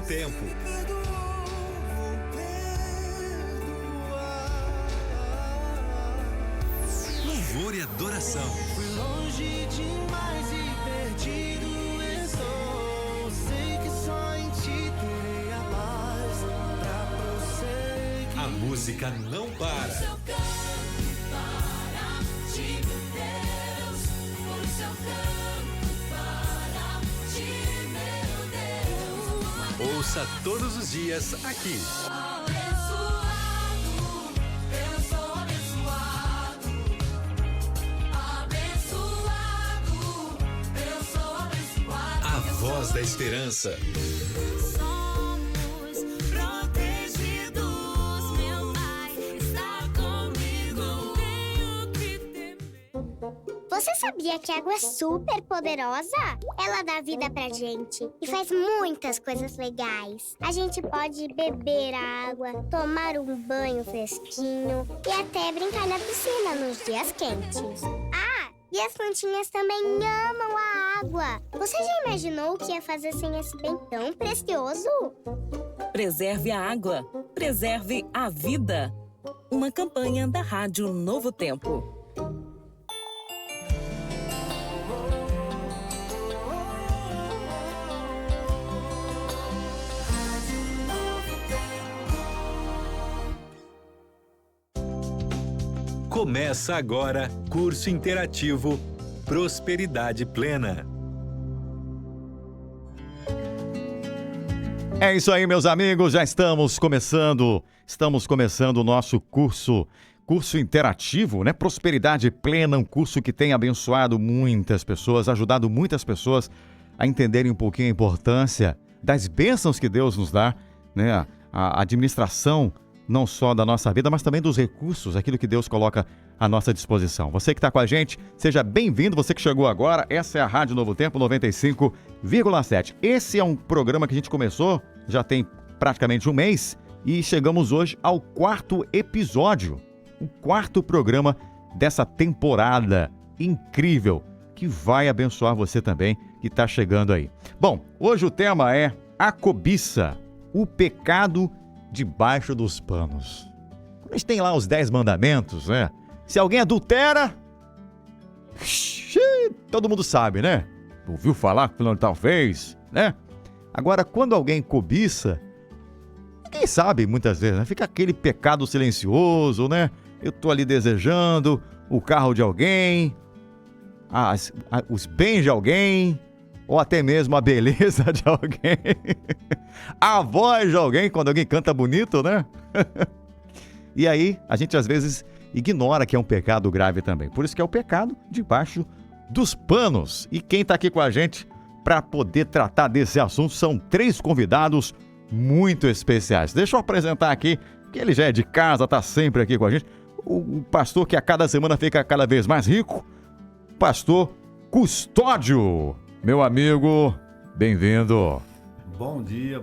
tempo. Louvor e adoração. Fui longe demais e perdido estou. Sei que só em ti terei a paz pra prosseguir. A música não para. Por seu canto para ti, meu Deus. Por seu canto para ti, meu Deus. Ouça todos os dias aqui. Abençoado, eu sou abençoado. Abençoado, eu sou abençoado. A voz da esperança. Somos protegidos, meu Pai está comigo, não tenho que temer. Você sabia que a água é super poderosa? Ela dá vida pra gente e faz muitas coisas legais. A gente pode beber a água, tomar um banho fresquinho e até brincar na piscina nos dias quentes. Ah, e as plantinhas também amam a água. Você já imaginou o que ia fazer sem esse bem tão precioso? Preserve a água, preserve a vida. Uma campanha da Rádio Novo Tempo. Começa agora curso interativo Prosperidade Plena. É isso aí, meus amigos, já estamos começando o nosso curso interativo, né? Prosperidade Plena, um curso que tem abençoado muitas pessoas, ajudado muitas pessoas a entenderem um pouquinho a importância das bênçãos que Deus nos dá, né? A administração não só da nossa vida, mas também dos recursos, aquilo que Deus coloca à nossa disposição. Você que está com a gente, seja bem-vindo. Você que chegou agora, essa é a Rádio Novo Tempo 95,7. Esse é um programa que a gente começou, já tem praticamente um mês, e chegamos hoje ao 4º episódio, o 4º programa dessa temporada incrível, que vai abençoar você também, que está chegando aí. Bom, hoje o tema é a cobiça, o pecado debaixo dos panos. A gente tem lá os 10 mandamentos, né? Se alguém adultera, todo mundo sabe, né? Ouviu falar que fulano tal fez, né? Agora, quando alguém cobiça, ninguém sabe muitas vezes, né? Fica aquele pecado silencioso, né? Eu tô ali desejando o carro de alguém, os bens de alguém, ou até mesmo a beleza de alguém, a voz de alguém, quando alguém canta bonito, né? E aí, a gente às vezes ignora que é um pecado grave também. Por isso que é o pecado debaixo dos panos. E quem está aqui com a gente para poder tratar desse assunto são 3 convidados muito especiais. Deixa eu apresentar aqui, que ele já é de casa, está sempre aqui com a gente, o pastor que a cada semana fica cada vez mais rico, pastor Custódio. Meu amigo, bem-vindo. Bom dia.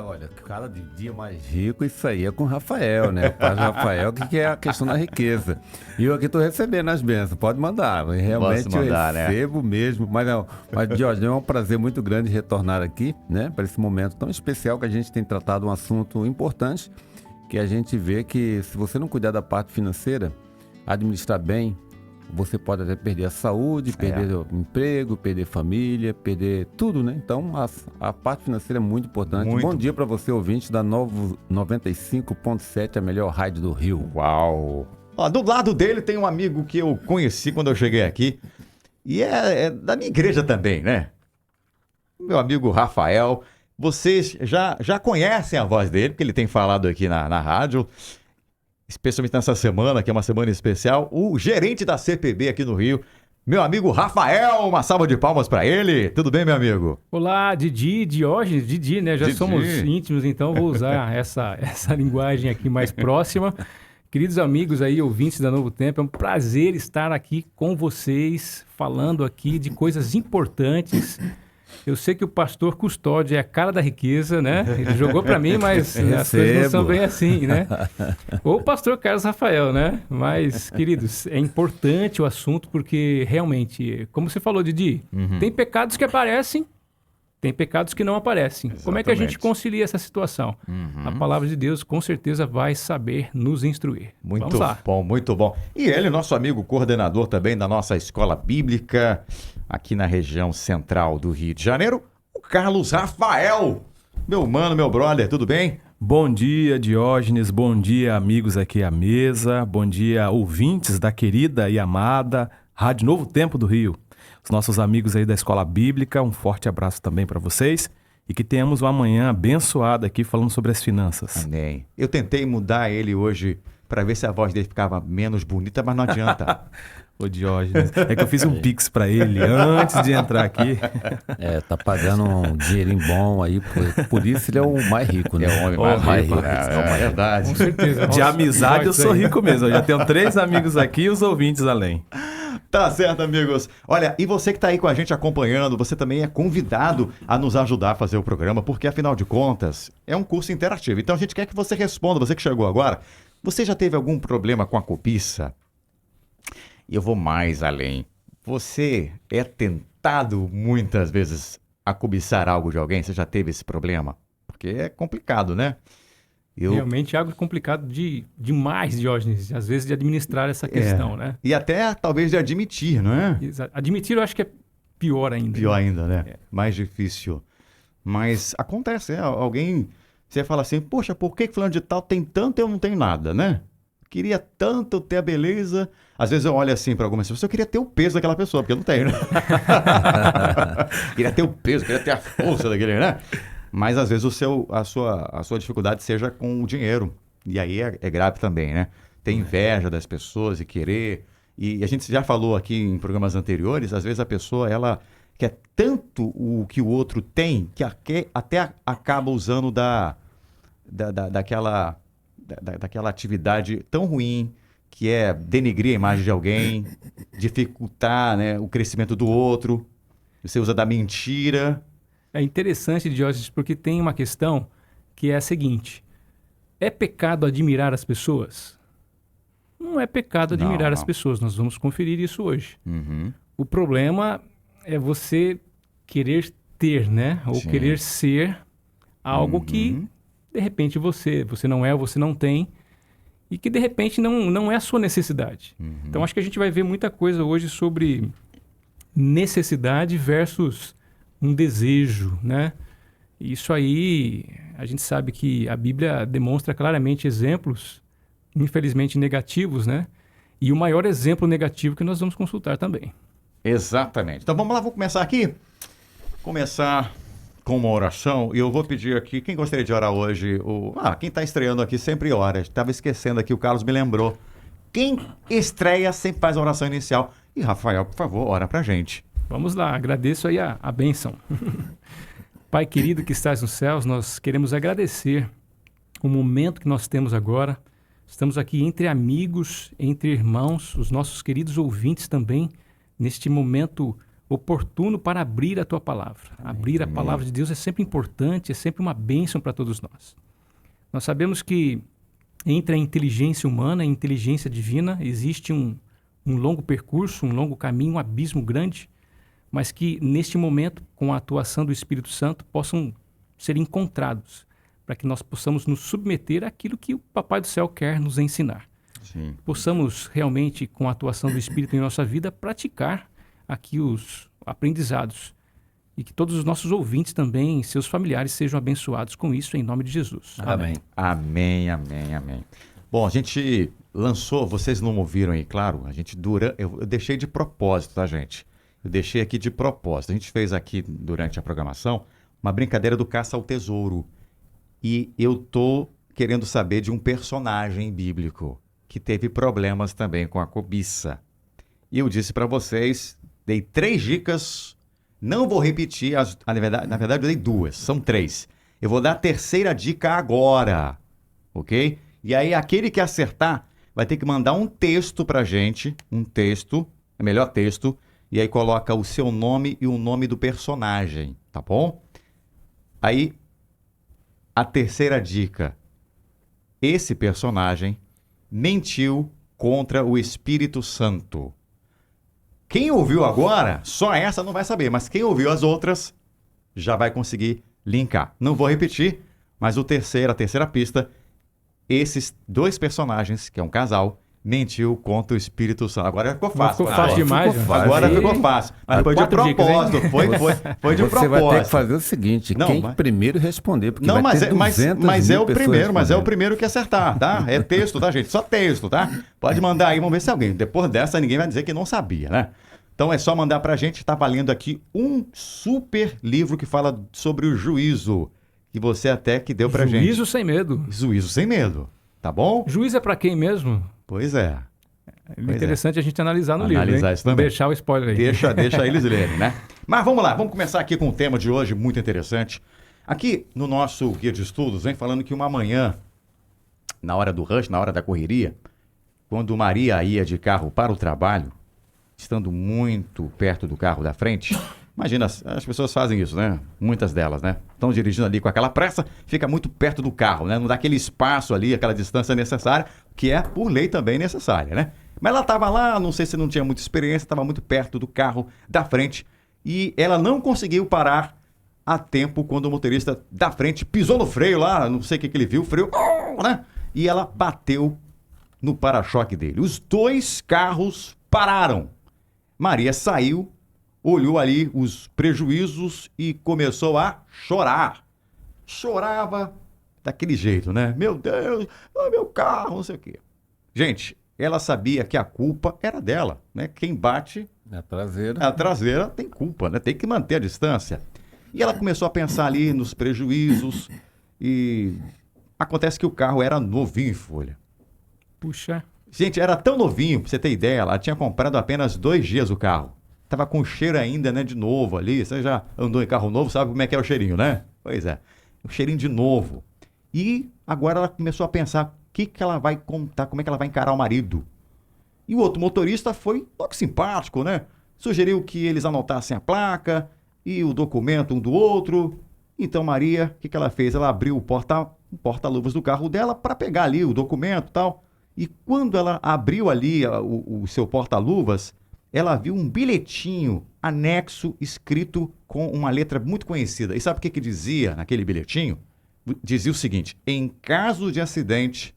Olha, cada dia mais rico, isso aí é com o Rafael, né? O padre Rafael, que é a questão da riqueza. E eu aqui estou recebendo as bênçãos, pode mandar. Realmente eu recebo, né? Mesmo. Mas, Jorge, é um prazer muito grande retornar aqui, né? Para esse momento tão especial que a gente tem tratado um assunto importante, que a gente vê que se você não cuidar da parte financeira, administrar bem, você pode até perder a saúde, perder o emprego, perder família, perder tudo, né? Então, a parte financeira é muito importante. Bom dia para você, ouvinte da Novo 95,7, a melhor rádio do Rio. Uau! Ó, do lado dele tem um amigo que eu conheci quando eu cheguei aqui, e é da minha igreja também, né? Meu amigo Rafael. Vocês já conhecem a voz dele, porque ele tem falado aqui na rádio, especialmente nessa semana, que é uma semana especial, o gerente da CPB aqui no Rio, meu amigo Rafael. Uma salva de palmas para ele. Tudo bem, meu amigo? Olá, Diógenes, Didi, né? Já somos íntimos, então vou usar essa linguagem aqui mais próxima. Queridos amigos aí, ouvintes da Novo Tempo, é um prazer estar aqui com vocês, falando aqui de coisas importantes. Eu sei que o pastor Custódio é a cara da riqueza, né? Ele jogou para mim, mas as coisas não são bem assim, né? Ou o pastor Carlos Rafael, né? Mas, queridos, é importante o assunto porque realmente, como você falou, Didi, tem pecados que aparecem Tem pecados que não aparecem. Como é que a gente Exatamente. concilia essa situação? A palavra de Deus com certeza vai saber nos instruir. Muito Vamos lá. bom, muito bom. E ele, nosso amigo coordenador também da nossa escola bíblica, aqui na região central do Rio de Janeiro, o Carlos Rafael. Meu mano, meu brother, tudo bem? Bom dia, Diógenes. Bom dia, amigos aqui à mesa. Bom dia, ouvintes da querida e amada Rádio Novo Tempo do Rio. Os nossos amigos aí da Escola Bíblica, um forte abraço também para vocês. E que tenhamos uma manhã abençoada aqui falando sobre as finanças. Amém. Eu tentei mudar ele hoje para ver se a voz dele ficava menos bonita, mas não adianta. Ô Diógenes, é que eu fiz um pix para ele antes de entrar aqui. Tá pagando um dinheirinho bom aí, por isso ele é o mais rico, né? É o homem mais rico, né? É o mais verdade. Com certeza. De amizade eu sou rico mesmo. Eu já tenho 3 amigos aqui e os ouvintes além. Tá certo, amigos. Olha, e você que tá aí com a gente acompanhando, você também é convidado a nos ajudar a fazer o programa, porque afinal de contas, é um curso interativo. Então a gente quer que você responda, você que chegou agora, você já teve algum problema com a cobiça? E eu vou mais além. Você é tentado muitas vezes a cobiçar algo de alguém? Você já teve esse problema? Porque é complicado, né? Realmente é algo complicado demais, Diógenes, às vezes de administrar essa questão, né? E até talvez de admitir, não é? Admitir eu acho que é pior ainda. Pior ainda, né? Mais difícil. Mas acontece, né? Alguém, você fala assim, poxa, por que fulano de tal tem tanto e eu não tenho nada, né? Queria tanto ter a beleza. Às vezes eu olho assim para algumas pessoas, eu queria ter o peso daquela pessoa, porque eu não tenho, né? Queria ter o peso, queria ter a força daquele, né? Mas às vezes a sua dificuldade seja com o dinheiro. E aí é grave também, né? Ter inveja das pessoas e querer. E a gente já falou aqui em programas anteriores, às vezes a pessoa, ela quer tanto o que o outro tem, que até acaba usando daquela atividade tão ruim, que é denegrir a imagem de alguém, dificultar, né, o crescimento do outro. Você usa da mentira. É interessante, Diógenes, porque tem uma questão que é a seguinte: é pecado admirar as pessoas? Não é pecado admirar as pessoas, nós vamos conferir isso hoje. O problema é você querer ter, né? Ou Sim. querer ser algo que, de repente, você não é, você não tem, e que, de repente, não é a sua necessidade. Então, acho que a gente vai ver muita coisa hoje sobre necessidade versus um desejo, né? Isso aí, a gente sabe que a Bíblia demonstra claramente exemplos, infelizmente negativos, né? E o maior exemplo negativo que nós vamos consultar também. Exatamente. Então vamos lá, vou começar aqui. Começar com uma oração. E eu vou pedir aqui, quem gostaria de orar hoje? Quem está estreando aqui sempre ora. Estava esquecendo aqui, o Carlos me lembrou. Quem estreia sempre faz a oração inicial. E Rafael, por favor, ora pra gente. Vamos lá, agradeço aí a bênção. Pai querido que estás nos céus, nós queremos agradecer o momento que nós temos agora. Estamos aqui entre amigos, entre irmãos, os nossos queridos ouvintes também, neste momento oportuno para abrir a Tua palavra. Abrir a palavra de Deus é sempre importante, é sempre uma bênção para todos nós. Nós sabemos que entre a inteligência humana e a inteligência divina existe um longo percurso, um longo caminho, um abismo grande, mas que neste momento, com a atuação do Espírito Santo, possam ser encontrados, para que nós possamos nos submeter àquilo que o Papai do Céu quer nos ensinar. Sim. Possamos realmente, com a atuação do Espírito em nossa vida, praticar aqui os aprendizados e que todos os nossos ouvintes também, seus familiares, sejam abençoados com isso, em nome de Jesus. Amém. Amém, amém, amém. Bom, a gente lançou, vocês não ouviram aí, claro, eu deixei de propósito, tá, gente? Eu deixei aqui de propósito. A gente fez aqui, durante a programação, uma brincadeira do caça ao tesouro. E eu tô querendo saber de um personagem bíblico que teve problemas também com a cobiça. E eu disse para vocês, dei 3 dicas, não vou repetir, na verdade eu dei 2, são 3. Eu vou dar a 3ª dica agora, ok? E aí aquele que acertar vai ter que mandar um texto pra gente, melhor texto, e aí coloca o seu nome e o nome do personagem, tá bom? Aí, a 3ª dica. Esse personagem mentiu contra o Espírito Santo. Quem ouviu agora, só essa não vai saber, mas quem ouviu as outras já vai conseguir linkar. Não vou repetir, mas a terceira pista, esses dois personagens, que é um casal, mentiu contra o Espírito Santo. Agora ficou fácil. Ficou fácil demais. Agora ficou fácil. Mas foi de propósito. Foi de propósito. Você vai ter que fazer o seguinte, primeiro responder, porque vai ter 200 mas é o primeiro, mas é o primeiro que acertar, tá? É texto, tá, gente? Só texto, tá? Pode mandar aí, vamos ver se alguém. Depois dessa, ninguém vai dizer que não sabia, né? Então é só mandar pra gente, tá valendo aqui um super livro que fala sobre o juízo, que você até que deu pra gente. Juízo sem medo. Juízo sem medo, tá bom? Juízo é pra quem mesmo? Pois é. É interessante a gente analisar no livro, Analisar isso também. Deixar o spoiler aí. Deixa eles lerem, né? Mas vamos lá, vamos começar aqui com o tema de hoje, muito interessante. Aqui no nosso guia de estudos, vem falando que uma manhã, na hora do rush, na hora da correria, quando Maria ia de carro para o trabalho, estando muito perto do carro da frente, imagina, as pessoas fazem isso, né? Muitas delas, né? Estão dirigindo ali com aquela pressa, fica muito perto do carro, né? Não dá aquele espaço ali, aquela distância necessária, que é, por lei, também necessária, né? Mas ela estava lá, não sei se não tinha muita experiência, estava muito perto do carro da frente e ela não conseguiu parar a tempo quando o motorista da frente pisou no freio lá, não sei o que ele viu, o freio, né? E ela bateu no para-choque dele. Os dois carros pararam. Maria saiu, olhou ali os prejuízos e começou a chorar. Chorava daquele jeito, né? Meu Deus, meu carro, não sei o quê. Gente, ela sabia que a culpa era dela, né? Quem bate a traseira tem culpa, né? Tem que manter a distância. E ela começou a pensar ali nos prejuízos e acontece que o carro era novinho em folha. Puxa. Gente, era tão novinho, pra você ter ideia, ela tinha comprado apenas 2 dias o carro. Tava com cheiro ainda, né, de novo ali. Você já andou em carro novo, sabe como é que é o cheirinho, né? Pois é, o cheirinho de novo. E agora ela começou a pensar o que ela vai contar, como é que ela vai encarar o marido. E o outro motorista foi logo simpático, né? Sugeriu que eles anotassem a placa e o documento um do outro. Então Maria, o que ela fez? Ela abriu o porta-luvas do carro dela para pegar ali o documento e tal. E quando ela abriu ali o seu porta-luvas, ela viu um bilhetinho anexo escrito com uma letra muito conhecida. E sabe o que dizia naquele bilhetinho? Dizia o seguinte: em caso de acidente,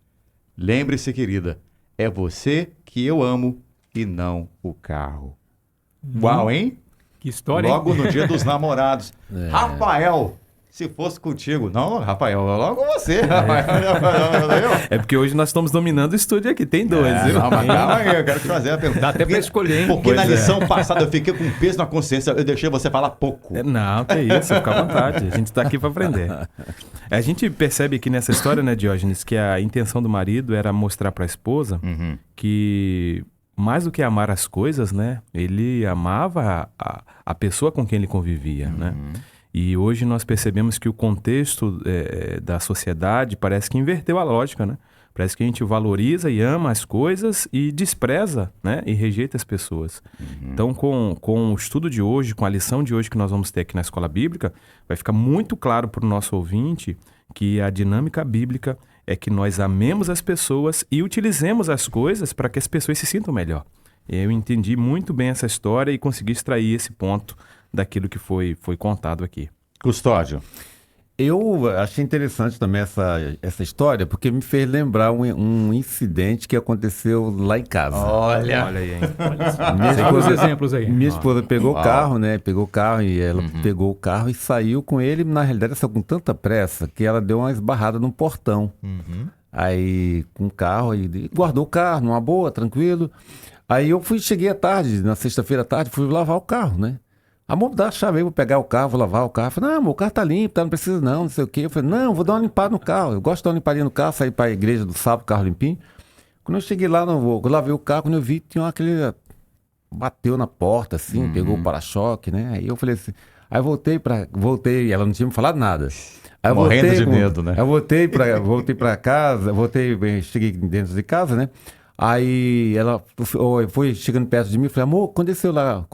lembre-se, querida, é você que eu amo e não o carro. Uau, hein? Que história, logo hein? No dia dos namorados. Rafael, se fosse contigo. Não, Rafael, logo você. É porque hoje nós estamos dominando o estúdio aqui. Tem dois, viu? Não, mas calma aí, eu quero te fazer a pergunta. Dá até pra escolher, hein? Porque na lição passada eu fiquei com um peso na consciência, eu deixei você falar pouco. Não, que isso, fica à vontade. A gente está aqui para aprender. A gente percebe aqui nessa história, né, Diógenes, que a intenção do marido era mostrar para a esposa que, mais do que amar as coisas, né, ele amava a pessoa com quem ele convivia, né? E hoje nós percebemos que o contexto da sociedade parece que inverteu a lógica, né? Parece que a gente valoriza e ama as coisas e despreza, né? E rejeita as pessoas. Então, com o estudo de hoje, com a lição de hoje que nós vamos ter aqui na Escola Bíblica, vai ficar muito claro para o nosso ouvinte que a dinâmica bíblica é que nós amemos as pessoas e utilizemos as coisas para que as pessoas se sintam melhor. Eu entendi muito bem essa história e consegui extrair esse ponto daquilo que foi contado aqui. Custódio. Eu achei interessante também essa história, porque me fez lembrar um incidente que aconteceu lá em casa. Olha aí, hein? Os exemplos aí. Minha esposa pegou o carro, né? Pegou o carro e ela pegou o carro e saiu com ele. Na realidade, saiu com tanta pressa que ela deu uma esbarrada no portão. Aí, com o carro, e guardou o carro, numa boa, tranquilo. Aí eu cheguei à tarde, na sexta-feira à tarde, fui lavar o carro, né? Amor, dá a chave aí, vou pegar o carro, vou lavar o carro. Eu falei, não, amor, o carro tá limpo, não precisa não sei o quê. Eu falei, não, vou dar uma limpada no carro. Eu gosto de dar uma limpadinha no carro, sair para a igreja do sábado, carro limpinho. Quando eu cheguei lá, eu lavei o carro, quando eu vi, tinha aquele... Bateu na porta, assim, pegou o para-choque, né? Aí eu falei assim... Aí voltei, ela não tinha me falado nada. Aí morrendo de medo, né? Aí eu voltei pra casa, cheguei dentro de casa, né? Aí ela foi chegando perto de mim e falei, amor, quando desceu lá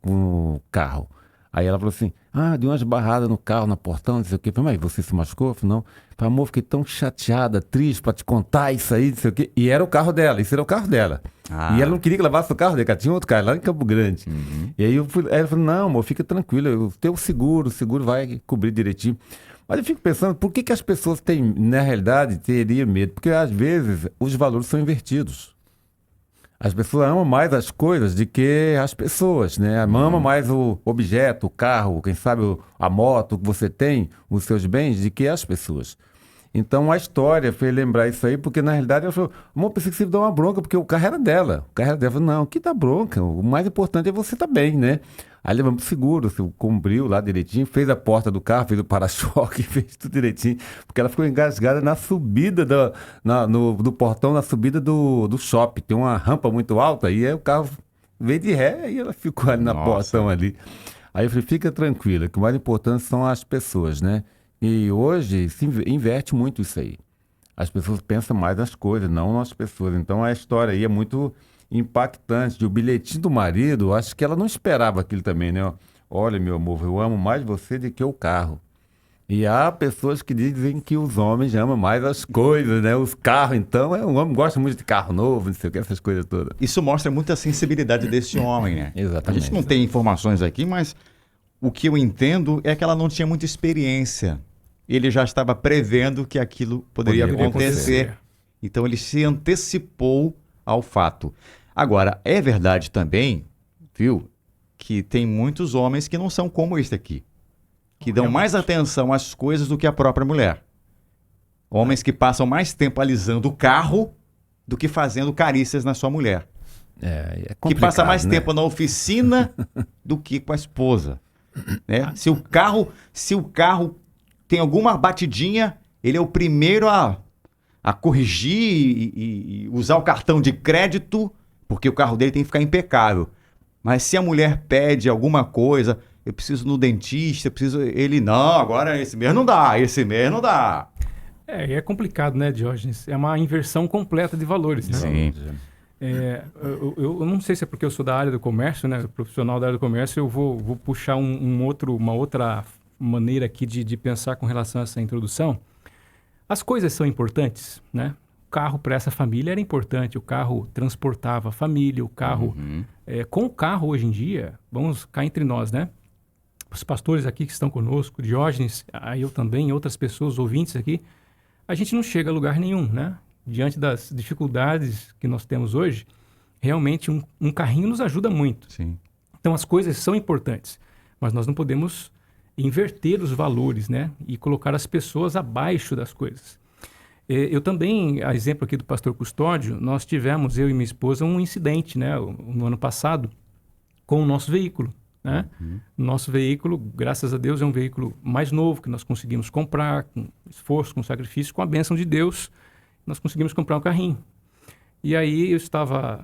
o carro? Aí ela falou assim, Deu umas barradas no carro, no portão, não sei o quê. Falei, mas você se machucou? Eu falei, não. Falei, amor, fiquei tão chateada, triste pra te contar isso aí, não sei o quê. E era o carro dela, isso era o carro dela. E ela não queria que levasse o carro dela, porque tinha outro carro lá em Campo Grande. E aí ela falou, não, amor, fica tranquilo, o teu seguro vai cobrir direitinho. Mas eu fico pensando, por que as pessoas têm, na realidade, teriam medo? Porque às vezes os valores são invertidos. As pessoas amam mais as coisas do que as pessoas, né? Amam mais o objeto, o carro, quem sabe a moto que você tem, os seus bens, do que as pessoas. Então a história fez lembrar isso aí, porque na realidade ela falou, amor, pensei que você ia dar uma bronca, porque o carro era dela. O carro era dela. Eu falei, não, que dá bronca? O mais importante é você estar bem, né? Aí levamos pro seguro, cumpriu lá direitinho, fez a porta do carro, fez o para-choque, fez tudo direitinho, porque ela ficou engasgada na subida do portão, na subida do shopping. Tem uma rampa muito alta, e aí o carro veio de ré e ela ficou ali na portão ali. Aí eu falei, fica tranquila, que o mais importante são as pessoas, né? E hoje se inverte muito isso aí. As pessoas pensam mais nas coisas, não nas pessoas. Então a história aí é muito impactante. O bilhetinho do marido, acho que ela não esperava aquilo também, né? Olha, meu amor, eu amo mais você do que o carro. E há pessoas que dizem que os homens amam mais as coisas, né? Os carros, então, o homem gosta muito de carro novo, não sei o que, essas coisas todas. Isso mostra muita sensibilidade desse homem, né? Exatamente. A gente não tem informações aqui, mas o que eu entendo é que ela não tinha muita experiência. Ele já estava prevendo que aquilo poderia acontecer. Então ele se antecipou ao fato. Agora, é verdade também, viu, que tem muitos homens que não são como este aqui, que dão mais atenção às coisas do que a própria mulher. Homens que passam mais tempo alisando o carro do que fazendo carícias na sua mulher. Que passa mais tempo na oficina do que com a esposa. Né? Se o carro tem alguma batidinha, ele é o primeiro a corrigir e usar o cartão de crédito, porque o carro dele tem que ficar impecável. Mas se a mulher pede alguma coisa, eu preciso no dentista, ele não, agora esse mês não dá. E é complicado, né, Diógenes? É uma inversão completa de valores, né? Sim. Eu não sei se é porque eu sou da área do comércio, né, profissional da área do comércio, eu vou puxar uma outra maneira aqui de pensar com relação a essa introdução. As coisas são importantes, né? O carro para essa família era importante, o carro transportava a família, o carro... com o carro hoje em dia, vamos cá entre nós, né? Os pastores aqui que estão conosco, Diógenes, eu também, outras pessoas, ouvintes aqui, a gente não chega a lugar nenhum, né? Diante das dificuldades que nós temos hoje, realmente um carrinho nos ajuda muito. Sim. Então as coisas são importantes, mas nós não podemos inverter os valores, né? E colocar as pessoas abaixo das coisas. Eu também, a exemplo aqui do pastor Custódio, nós tivemos, eu e minha esposa, um incidente, né? No ano passado, com o nosso veículo, né? Nosso veículo, graças a Deus, é um veículo mais novo, que nós conseguimos comprar, com esforço, com sacrifício, com a bênção de Deus, nós conseguimos comprar um carrinho. E aí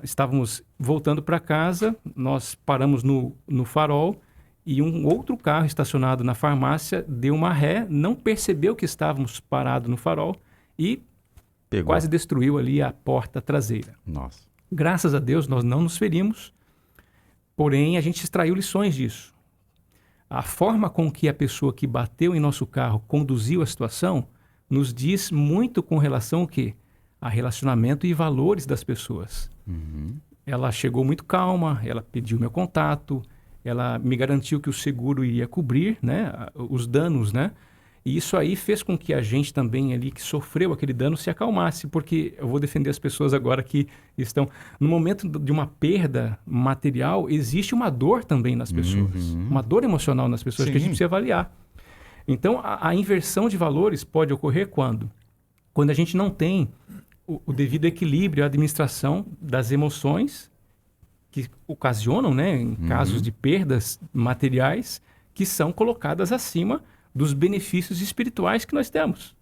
estávamos voltando para casa, nós paramos no farol, e um outro carro estacionado na farmácia deu uma ré, não percebeu que estávamos parados no farol e quase destruiu ali a porta traseira. Nossa. Graças a Deus nós não nos ferimos, porém a gente extraiu lições disso. A forma com que a pessoa que bateu em nosso carro conduziu a situação nos diz muito com relação ao quê? A relacionamento e valores das pessoas. Ela chegou muito calma, ela pediu meu contato, ela me garantiu que o seguro iria cobrir, né, os danos, né? E isso aí fez com que a gente também ali que sofreu aquele dano se acalmasse, porque eu vou defender as pessoas agora que estão... No momento de uma perda material, existe uma dor também nas pessoas, uma dor emocional nas pessoas. Sim. Que a gente precisa avaliar. Então, a inversão de valores pode ocorrer quando? Quando a gente não tem o devido equilíbrio, a administração das emoções que ocasionam, né, em casos de perdas materiais, que são colocadas acima dos benefícios espirituais que nós temos.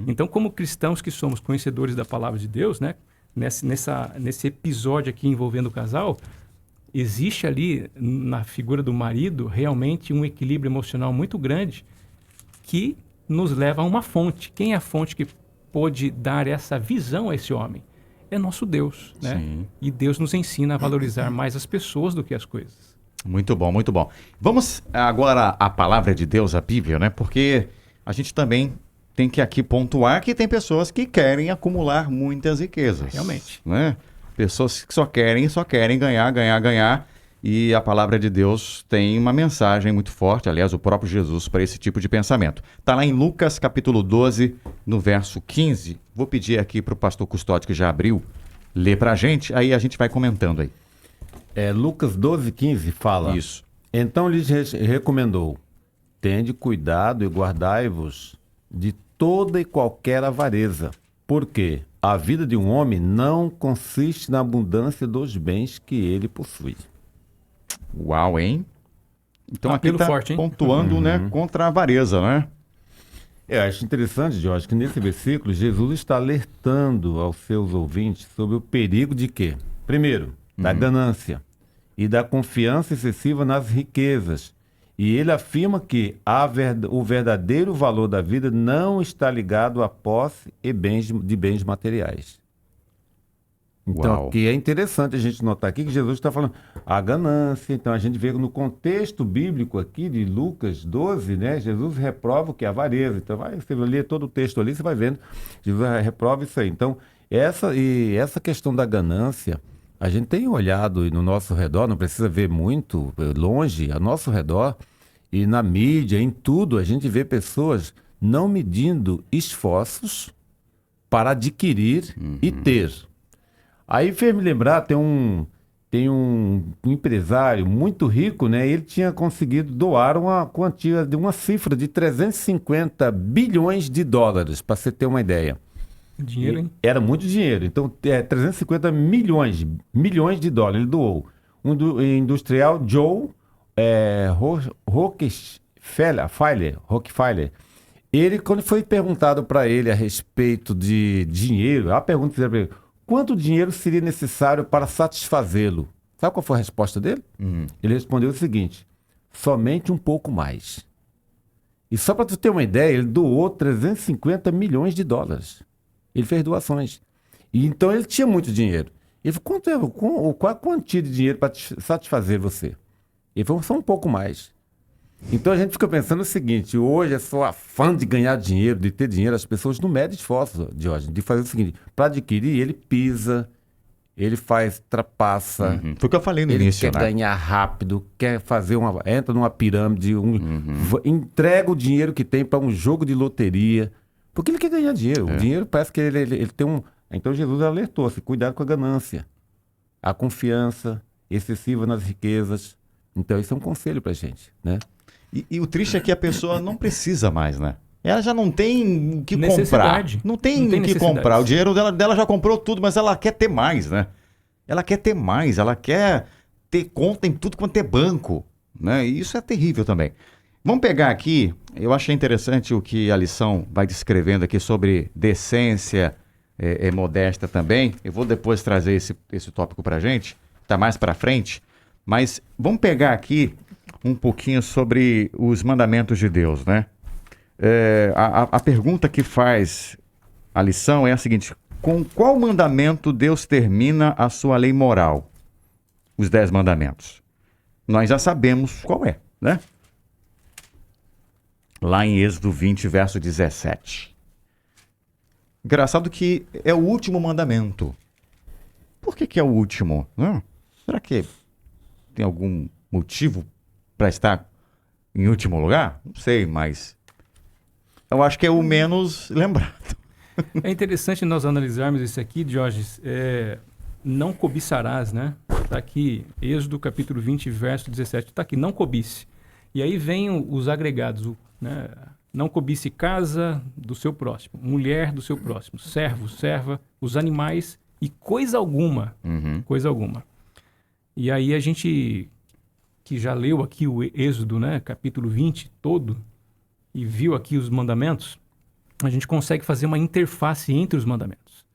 Então, como cristãos que somos conhecedores da palavra de Deus, né, nesse episódio aqui envolvendo o casal, existe ali na figura do marido realmente um equilíbrio emocional muito grande que nos leva a uma fonte. Quem é a fonte que pôde dar essa visão a esse homem? É nosso Deus, né? Sim. E Deus nos ensina a valorizar mais as pessoas do que as coisas. Muito bom, muito bom. Vamos agora à palavra de Deus, a Bíblia, né? Porque a gente também tem que aqui pontuar que tem pessoas que querem acumular muitas riquezas. Realmente. Né? Pessoas que só querem ganhar, ganhar, ganhar. E a palavra de Deus tem uma mensagem muito forte, aliás, o próprio Jesus, para esse tipo de pensamento. Está lá em Lucas, capítulo 12, no verso 15. Vou pedir aqui para o pastor Custódio, que já abriu, ler para a gente, aí a gente vai comentando aí. Lucas 12, 15 fala. Isso. Então lhes recomendou: tende cuidado e guardai-vos de toda e qualquer avareza, porque a vida de um homem não consiste na abundância dos bens que ele possui. Uau, hein? Então aqui Apelo está forte, hein? pontuando, né, contra a avareza, né? Eu acho interessante, Jorge, que nesse versículo Jesus está alertando aos seus ouvintes sobre o perigo de quê? Primeiro, da ganância e da confiança excessiva nas riquezas. E ele afirma que o verdadeiro valor da vida não está ligado à posse e de bens materiais. Então, Uau. aqui é interessante a gente notar aqui que Jesus está falando a ganância. Então, a gente vê no contexto bíblico aqui de Lucas 12, né? Jesus reprova o que é avareza. Então, você vai ler todo o texto ali, você vai vendo. Jesus reprova isso aí. Então, essa questão da ganância, a gente tem olhado no nosso redor, não precisa ver muito longe, ao nosso redor, e na mídia, em tudo, a gente vê pessoas não medindo esforços para adquirir e ter. Aí fez me lembrar, tem um empresário muito rico, né? Ele tinha conseguido doar uma quantia de uma cifra de 350 bilhões de dólares, para você ter uma ideia. Dinheiro, hein? Era muito dinheiro. Então, 350 milhões de dólares ele doou. Industrial Joe Rockefeller. Ele, quando foi perguntado para ele a respeito de dinheiro, a pergunta que fizeram para ele: quanto dinheiro seria necessário para satisfazê-lo? Sabe qual foi a resposta dele? Ele respondeu o seguinte: somente um pouco mais. E só para tu ter uma ideia, ele doou 350 milhões de dólares. Ele fez doações. E então ele tinha muito dinheiro. Ele falou: qual a quantia de dinheiro para satisfazer você? Ele falou: só um pouco mais. Então a gente fica pensando o seguinte: hoje é só afã de ganhar dinheiro, de ter dinheiro. As pessoas não medem esforço, Jorge, de fazer o seguinte: para adquirir, ele pisa, ele trapaça. Foi o que eu falei no Ele início, quer né? ganhar rápido, quer fazer entra numa pirâmide, entrega o dinheiro que tem para um jogo de loteria, porque ele quer ganhar dinheiro. O dinheiro parece que ele tem um... Então Jesus alertou: se cuidado com a ganância, a confiança excessiva nas riquezas. Então isso é um conselho para a gente, né? E o triste é que a pessoa não precisa mais, né? Ela já não tem o que comprar. Necessidade. Não tem o que necessidade. comprar. O dinheiro dela já comprou tudo, mas ela quer ter mais, né? Ela quer ter mais, ela quer ter conta em tudo quanto é banco, né? E isso é terrível também. Vamos pegar aqui, eu achei interessante o que a lição vai descrevendo aqui sobre decência modesta também. Eu vou depois trazer esse tópico pra gente, tá mais pra frente. Mas vamos pegar aqui um pouquinho sobre os mandamentos de Deus, né? A pergunta que faz a lição é a seguinte: com qual mandamento Deus termina a sua lei moral? Os 10 mandamentos. Nós já sabemos qual é, né? Lá em Êxodo 20, verso 17. Engraçado que é o último mandamento. Por que é o último? Será que tem algum motivo para estar em último lugar? Não sei, mas eu acho que é o menos lembrado. É interessante nós analisarmos isso aqui, Jorge. Não cobiçarás, né? Está aqui, Êxodo capítulo 20, verso 17. Está aqui, não cobice. E aí vem os agregados, né? Não cobice casa do seu próximo, mulher do seu próximo, servo, serva, os animais e coisa alguma. Coisa alguma. E aí a gente, que já leu aqui o Êxodo, né, capítulo 20 todo, e viu aqui os mandamentos, a gente consegue fazer uma interface entre os mandamentos.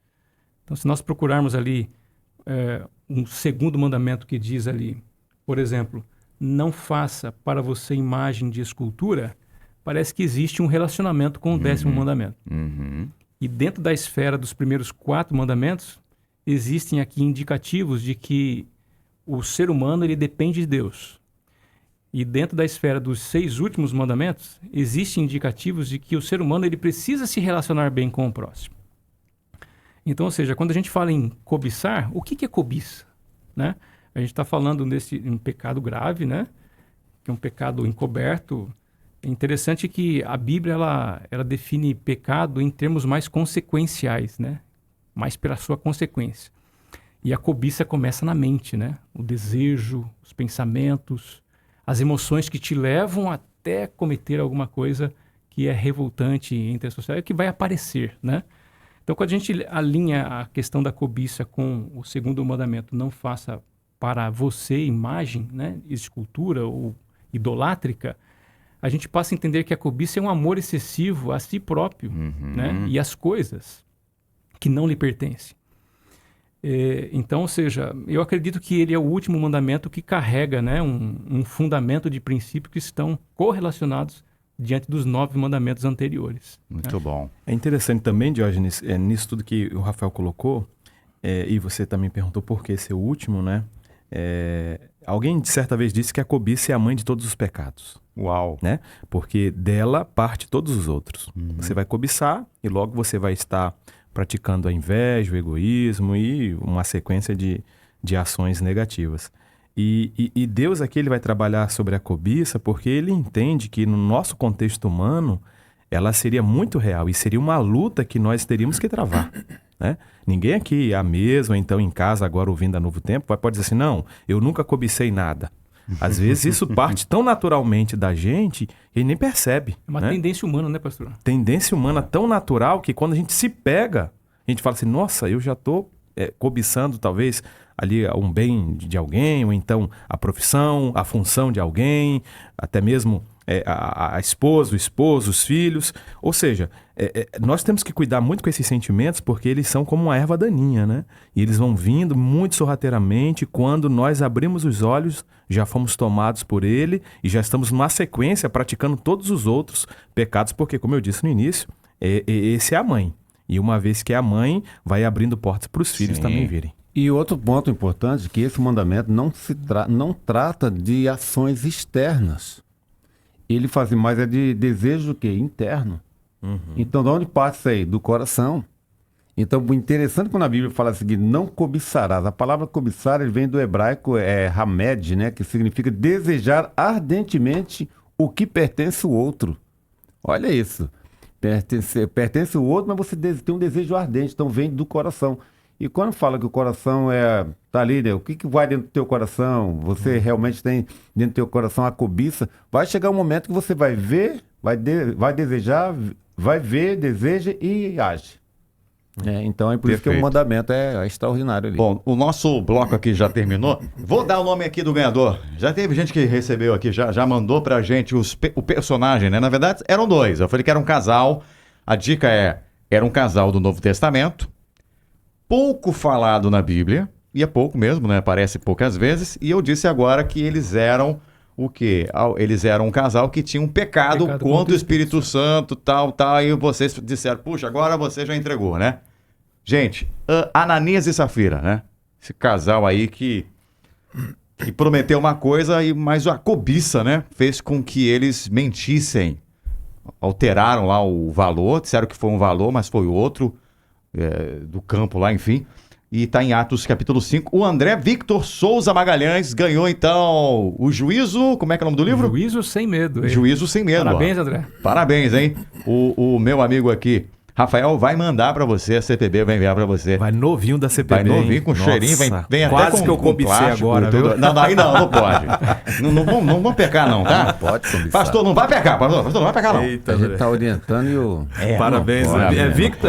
Então, se nós procurarmos ali um segundo mandamento que diz ali, por exemplo, não faça para você imagem de escultura, parece que existe um relacionamento com o 10º mandamento. E dentro da esfera dos primeiros 4 mandamentos, existem aqui indicativos de que o ser humano ele depende de Deus. E dentro da esfera dos 6 últimos mandamentos, existem indicativos de que o ser humano ele precisa se relacionar bem com o próximo. Então, ou seja, quando a gente fala em cobiçar, o que é cobiça? Né? A gente está falando de um pecado grave, né? Que é um pecado encoberto. É interessante que a Bíblia ela define pecado em termos mais consequenciais, né? Mais pela sua consequência. E a cobiça começa na mente, né? O desejo, os pensamentos, as emoções que te levam até cometer alguma coisa que é revoltante entre a sociedade, que vai aparecer, né? Então, quando a gente alinha a questão da cobiça com o segundo mandamento, não faça para você imagem, né? Escultura ou idolátrica, a gente passa a entender que a cobiça é um amor excessivo a si próprio, né? E às coisas que não lhe pertencem. Então, ou seja, eu acredito que ele é o último mandamento que carrega, né, um fundamento de princípios que estão correlacionados diante dos 9 mandamentos anteriores. Muito bom. É interessante também, Diógenes, nisso tudo que o Rafael colocou, e você também perguntou por que esse é o último, né? Alguém, de certa vez, disse que a cobiça é a mãe de todos os pecados. Uau! Né? Porque dela parte todos os outros. Você vai cobiçar e logo você vai estar praticando a inveja, o egoísmo e uma sequência de ações negativas. E Deus aqui ele vai trabalhar sobre a cobiça porque ele entende que no nosso contexto humano ela seria muito real e seria uma luta que nós teríamos que travar. Né? Ninguém aqui à mesa ou então em casa agora ouvindo a Novo Tempo pode dizer assim, não, eu nunca cobicei nada. Às vezes isso parte tão naturalmente da gente que ele nem percebe. É uma tendência humana, né, pastor? Tendência humana tão natural que quando a gente se pega, a gente fala assim, nossa, eu já estou cobiçando talvez ali um bem de alguém, ou então a profissão, a função de alguém, até mesmo a esposa, o esposo, os filhos. Ou seja, nós temos que cuidar muito com esses sentimentos porque eles são como uma erva daninha, né? E eles vão vindo muito sorrateiramente. Quando nós abrimos os olhos, já fomos tomados por ele e já estamos numa sequência praticando todos os outros pecados, porque, como eu disse no início, esse é a mãe. E uma vez que é a mãe, vai abrindo portas para os filhos também virem. E outro ponto importante é que esse mandamento não trata de ações externas. Ele faz mais de desejo o quê? Interno. Então, de onde parte isso aí? Do coração. Então, o interessante quando a Bíblia fala o seguinte, não cobiçarás. A palavra cobiçar ele vem do hebraico hamed, né? Que significa desejar ardentemente o que pertence ao outro. Olha isso. Pertence ao outro, mas você tem um desejo ardente, então vem do coração. E quando fala que o coração tá ali, né? O que vai dentro do teu coração? Você realmente tem dentro do teu coração a cobiça? Vai chegar um momento que você vai ver, vai desejar, vai ver, deseja e age. Então é por isso que o mandamento é extraordinário ali. Bom, o nosso bloco aqui já terminou. Vou dar o nome aqui do ganhador. Já teve gente que recebeu aqui, já mandou pra gente o personagem, né? Na verdade, eram 2. Eu falei que era um casal. A dica era um casal do Novo Testamento, pouco falado na Bíblia, e é pouco mesmo, né? Aparece poucas vezes. E eu disse agora que eles eram o quê? Eles eram um casal que tinha um pecado contra o Espírito Santo, tal, e vocês disseram, puxa, agora você já entregou, né? Gente, Ananias e Safira, né? Esse casal aí que prometeu uma coisa, mas a cobiça, né? Fez com que eles mentissem. Alteraram lá o valor, disseram que foi um valor, mas foi outro, do campo lá, enfim. E está em Atos capítulo 5. O André Victor Souza Magalhães ganhou, então, o Juízo... Como é que é o nome do livro? Juízo Sem Medo. Juízo Sem Medo. Parabéns, André. Parabéns, hein? O meu amigo aqui, Rafael, vai mandar pra você, a CPB vai enviar pra você. Vai novinho da CPB, vai novinho, com cheirinho, vem quase até com, que eu cobicei agora, viu? Viu? Não, aí não pode. Não vamos pecar não, tá? Não pode cobiçar. Pastor, não vai pecar, pastor, não vai pecar não. Eita, A gente tá orientando e o... Parabéns, pode,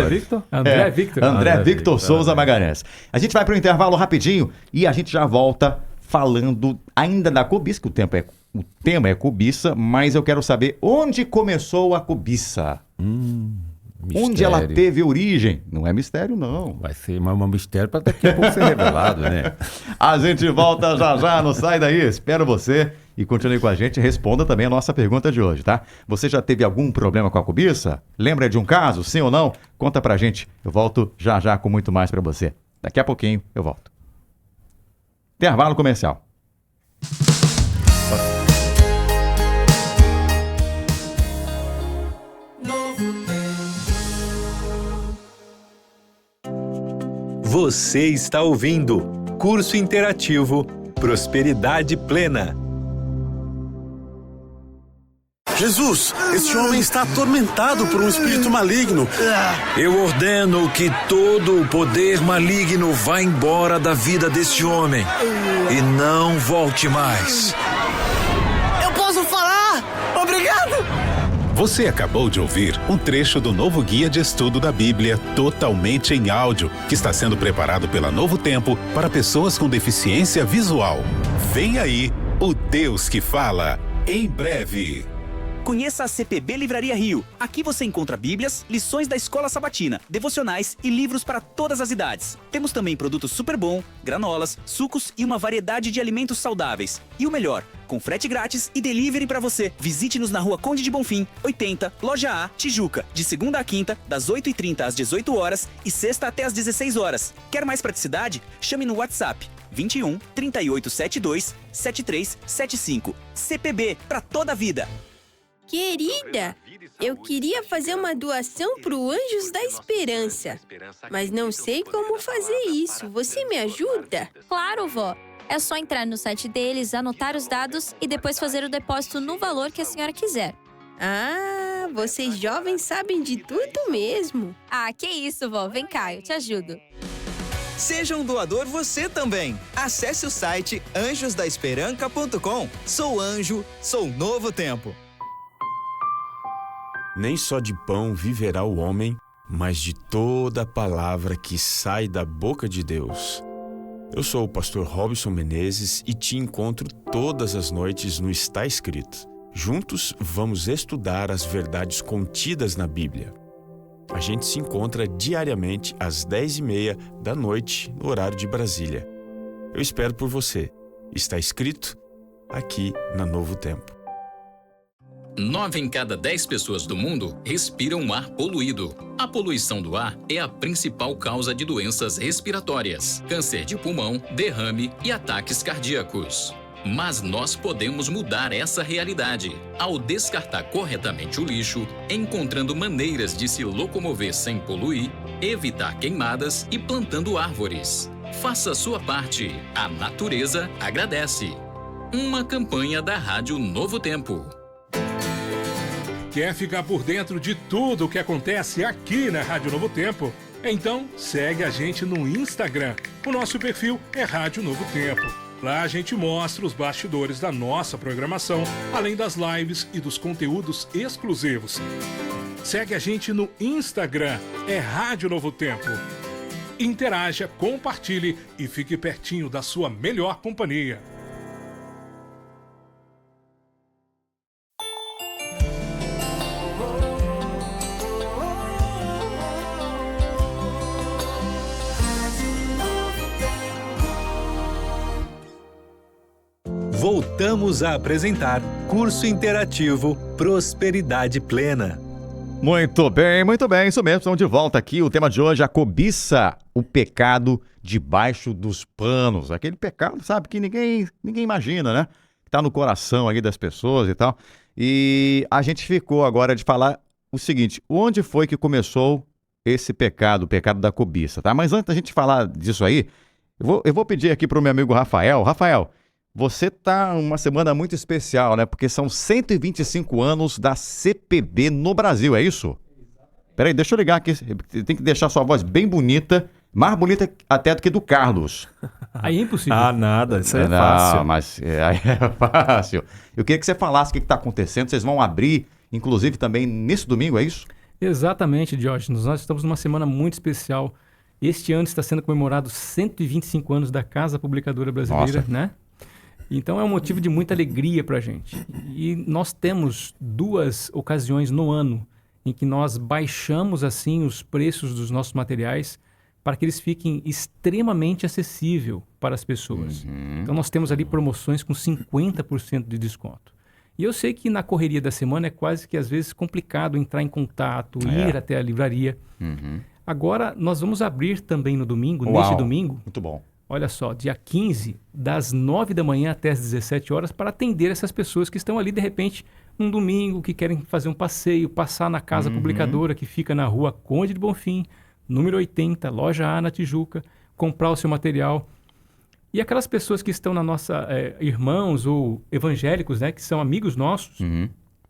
Victor? André Victor. André Victor Souza Magalhães. A gente vai pro intervalo rapidinho e a gente já volta falando ainda da cobiça, que o tema é cobiça, mas eu quero saber onde começou a cobiça. Mistério. Onde ela teve origem? Não é mistério, não. Vai ser um mistério para daqui a pouco ser revelado, né? A gente volta já, não sai daí. Espero você e continue com a gente. Responda também a nossa pergunta de hoje, tá? Você já teve algum problema com a cobiça? Lembra de um caso, sim ou não? Conta pra gente. Eu volto já com muito mais pra você. Daqui a pouquinho eu volto. Intervalo comercial. Você está ouvindo Curso Interativo Prosperidade Plena. Jesus, este homem está atormentado por um espírito maligno. Eu ordeno que todo o poder maligno vá embora da vida deste homem e não volte mais. Eu posso falar? Obrigado! Você acabou de ouvir um trecho do novo guia de estudo da Bíblia, totalmente em áudio, que está sendo preparado pela Novo Tempo para pessoas com deficiência visual. Vem aí o Deus que fala, em breve. Conheça a CPB Livraria Rio. Aqui você encontra bíblias, lições da escola sabatina, devocionais e livros para todas as idades. Temos também produtos Super Bom, granolas, sucos e uma variedade de alimentos saudáveis. E o melhor, com frete grátis e delivery para você. Visite-nos na Rua Conde de Bonfim, 80, Loja A, Tijuca, de segunda a quinta, das 8h30 às 18 horas e sexta até às 16 horas. Quer mais praticidade? Chame no WhatsApp 21 3872 7375. CPB, para toda a vida. Querida, eu queria fazer uma doação para o Anjos da Esperança, mas não sei como fazer isso. Você me ajuda? Claro, vó. É só entrar no site deles, anotar os dados e depois fazer o depósito no valor que a senhora quiser. Ah, vocês jovens sabem de tudo mesmo. Ah, que isso, vó. Vem cá, eu te ajudo. Seja um doador você também. Acesse o site anjosdaesperanca.com. Sou anjo, sou novo tempo. Nem só de pão viverá o homem, mas de toda a palavra que sai da boca de Deus. Eu sou o pastor Robson Menezes e te encontro todas as noites no Está Escrito. Juntos vamos estudar as verdades contidas na Bíblia. A gente se encontra diariamente às 10h30 da noite, no horário de Brasília. Eu espero por você. Está Escrito aqui na Novo Tempo. 9 em cada 10 pessoas do mundo respiram um ar poluído. A poluição do ar é a principal causa de doenças respiratórias, câncer de pulmão, derrame e ataques cardíacos. Mas nós podemos mudar essa realidade ao descartar corretamente o lixo, encontrando maneiras de se locomover sem poluir, evitar queimadas e plantando árvores. Faça a sua parte. A natureza agradece. Uma campanha da Rádio Novo Tempo. Quer ficar por dentro de tudo o que acontece aqui na Rádio Novo Tempo? Então, segue a gente no Instagram. O nosso perfil é Rádio Novo Tempo. Lá a gente mostra os bastidores da nossa programação, além das lives e dos conteúdos exclusivos. Segue a gente no Instagram, é Rádio Novo Tempo. Interaja, compartilhe e fique pertinho da sua melhor companhia. Voltamos a apresentar Curso Interativo Prosperidade Plena. Muito bem, isso mesmo. Estamos de volta aqui. O tema de hoje é a cobiça, o pecado debaixo dos panos. Aquele pecado, sabe, que ninguém imagina, né? Está no coração aí das pessoas e tal. E a gente ficou agora de falar o seguinte, onde foi que começou esse pecado, o pecado da cobiça, tá? Mas antes da gente falar disso aí, eu vou pedir aqui para o meu amigo Rafael. Rafael, você tá uma semana muito especial, né? Porque são 125 anos da CPB no Brasil, é isso? Peraí, deixa eu ligar aqui. Tem que deixar sua voz bem bonita, mais bonita até do que do Carlos. Aí é impossível. Ah, nada, isso aí é fácil. Não, mas aí é fácil. Eu queria que você falasse o que está acontecendo. Vocês vão abrir, inclusive, também nesse domingo, é isso? Exatamente, Diógenes. Nós estamos numa semana muito especial. Este ano está sendo comemorado 125 anos da Casa Publicadora Brasileira, Nossa. né? Então é um motivo de muita alegria para a gente. E nós temos 2 ocasiões no ano em que nós baixamos assim os preços dos nossos materiais para que eles fiquem extremamente acessíveis para as pessoas. Então nós temos ali promoções com 50% de desconto. E eu sei que na correria da semana é quase que às vezes complicado entrar em contato, ir até a livraria. Agora nós vamos abrir também no domingo, neste domingo. Muito bom. Olha só, dia 15, das 9 da manhã até as 17 horas, para atender essas pessoas que estão ali, de repente, num domingo, que querem fazer um passeio, passar na Casa Publicadora, que fica na Rua Conde de Bonfim, número 80, Loja A, na Tijuca. comprar o seu material. E aquelas pessoas que estão na nossa... irmãos ou evangélicos, né? Que são amigos nossos,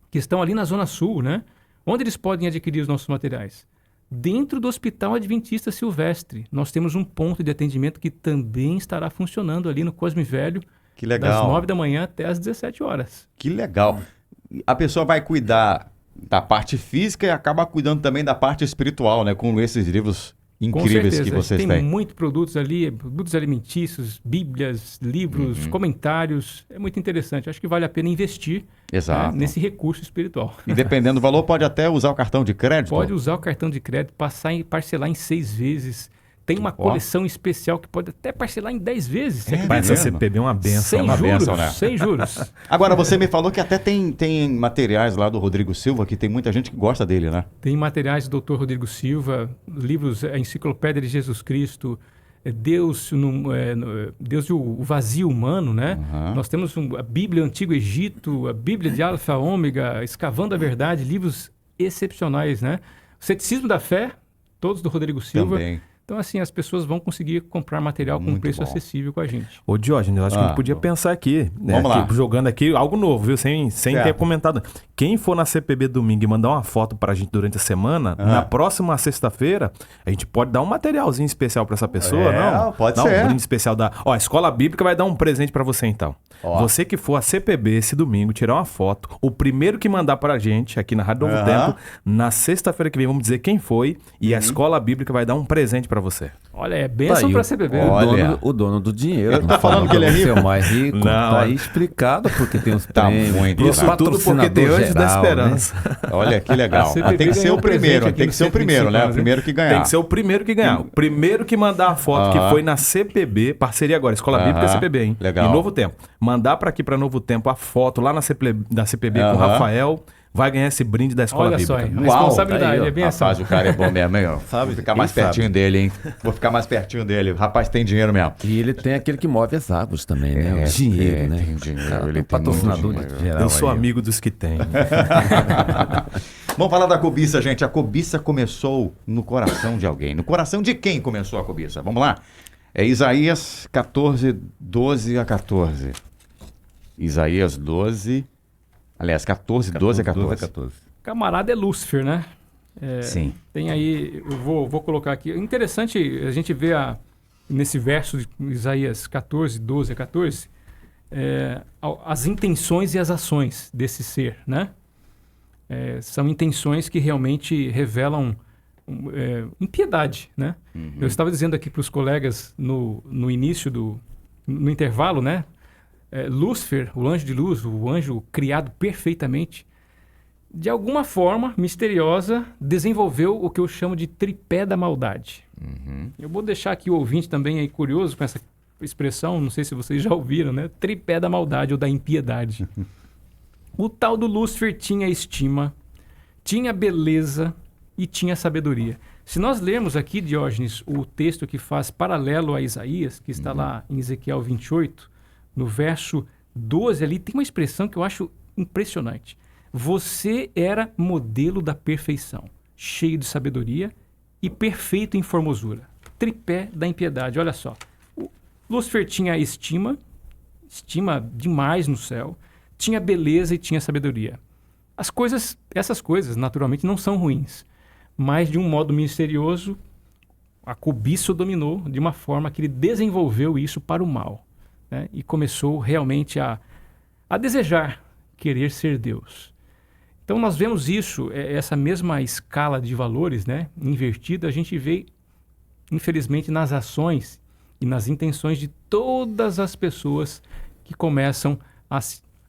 que estão ali na Zona Sul, né? Onde eles podem adquirir os nossos materiais? Dentro do Hospital Adventista Silvestre. Nós temos um ponto de atendimento que também estará funcionando ali no Cosme Velho. Que legal. Das 9 da manhã até as 17 horas. Que legal. A pessoa vai cuidar da parte física e acaba cuidando também da parte espiritual, né? Com esses livros incríveis que vocês têm. Tem muitos produtos ali, produtos alimentícios, bíblias, livros, comentários. É muito interessante. Acho que vale a pena investir nesse recurso espiritual. E dependendo do valor, pode até usar o cartão de crédito? Pode usar o cartão de crédito, parcelar em 6 vezes. Tem uma coleção especial que pode até parcelar em 10 vezes. Mas essa CPB é uma benção. Sem juros. Agora, você me falou que até tem materiais lá do Rodrigo Silva, que tem muita gente que gosta dele, né? Tem materiais do Dr. Rodrigo Silva, livros, a Enciclopédia de Jesus Cristo, Deus e o Vazio Humano, né? Nós temos a Bíblia Antigo Egito, a Bíblia de Alfa Ômega, Escavando a Verdade, livros excepcionais, né? O Ceticismo da Fé, todos do Rodrigo Silva. Também. Então, assim, as pessoas vão conseguir comprar material com preço acessível com a gente. Ô, Diógenes, eu acho que a gente podia pensar aqui, né? Vamos lá. Jogando aqui algo novo, viu? Sem ter comentado. Quem for na CPB domingo e mandar uma foto pra gente durante a semana, na próxima sexta-feira, a gente pode dar um materialzinho especial pra essa pessoa, não? Pode dar ser. Um brinde especial da... Ó, a Escola Bíblica vai dar um presente pra você, então. Você que for à CPB esse domingo, tirar uma foto, o primeiro que mandar pra gente aqui na Rádio Novo Tempo, na sexta-feira que vem, vamos dizer quem foi, e a Escola Bíblica vai dar um presente pra você. Olha, é bênção pra CPB. O dono do dinheiro. Ele tá falando que ele é rico? Você é o mais rico. Não. Tá aí explicado porque tem os prêmios. muito Isso tudo porque tem Anjos da Esperança. Né? Olha que legal. Tem que ser o primeiro. Tem que ser o primeiro, né? O primeiro que ganhar. Tem que ser o primeiro que ganhar. O primeiro que mandar a foto que foi na CPB, parceria agora, Escola Bíblica CPB, hein? Legal. Em Novo Tempo. Mandar pra aqui pra Novo Tempo a foto lá da CPB com o Rafael. Vai ganhar esse brinde da Escola Bíblica. Olha só, responsabilidade, é bem assim. Rapaz, o cara é bom mesmo, hein? Vou ficar mais pertinho dele, hein? Vou ficar mais pertinho dele. Rapaz, tem dinheiro mesmo. E ele tem aquele que move as águas também, né? O dinheiro, né? Tem dinheiro. Cara, Ele tem patrocinador muito dinheiro. geral. Eu sou aí. amigo dos que tem. Vamos falar da cobiça, gente. A cobiça começou no coração de alguém. No coração de quem começou a cobiça? Vamos lá. É Isaías 14, 12 a 14. Isaías 12... Aliás, 14, 12 a 14. Camarada é Lúcifer, né? Sim. Tem aí, eu vou colocar aqui. Interessante a gente ver nesse verso de Isaías 14, 12 a 14, as intenções e as ações desse ser, né? São intenções que realmente revelam impiedade, né? Eu estava dizendo aqui para os colegas no início no intervalo, né? Lúcifer, o anjo de luz, o anjo criado perfeitamente, de alguma forma misteriosa, desenvolveu o que eu chamo de tripé da maldade. Eu vou deixar aqui o ouvinte também aí curioso com essa expressão, não sei se vocês já ouviram, né? Tripé da maldade ou da impiedade. O tal do Lúcifer tinha estima, tinha beleza e tinha sabedoria. Se nós lermos aqui, Diógenes, o texto que faz paralelo a Isaías, que está lá em Ezequiel 28, no verso 12 ali, tem uma expressão que eu acho impressionante. Você era modelo da perfeição, cheio de sabedoria e perfeito em formosura. Tripé da impiedade, olha só. Lúcifer tinha estima demais no céu, tinha beleza e tinha sabedoria. Essas coisas, naturalmente, não são ruins, mas de um modo misterioso, a cobiça o dominou de uma forma que ele desenvolveu isso para o mal. Né? E começou realmente a desejar, querer ser Deus. Então nós vemos isso, essa mesma escala de valores, né, invertida, a gente vê, infelizmente, nas ações e nas intenções de todas as pessoas que começam a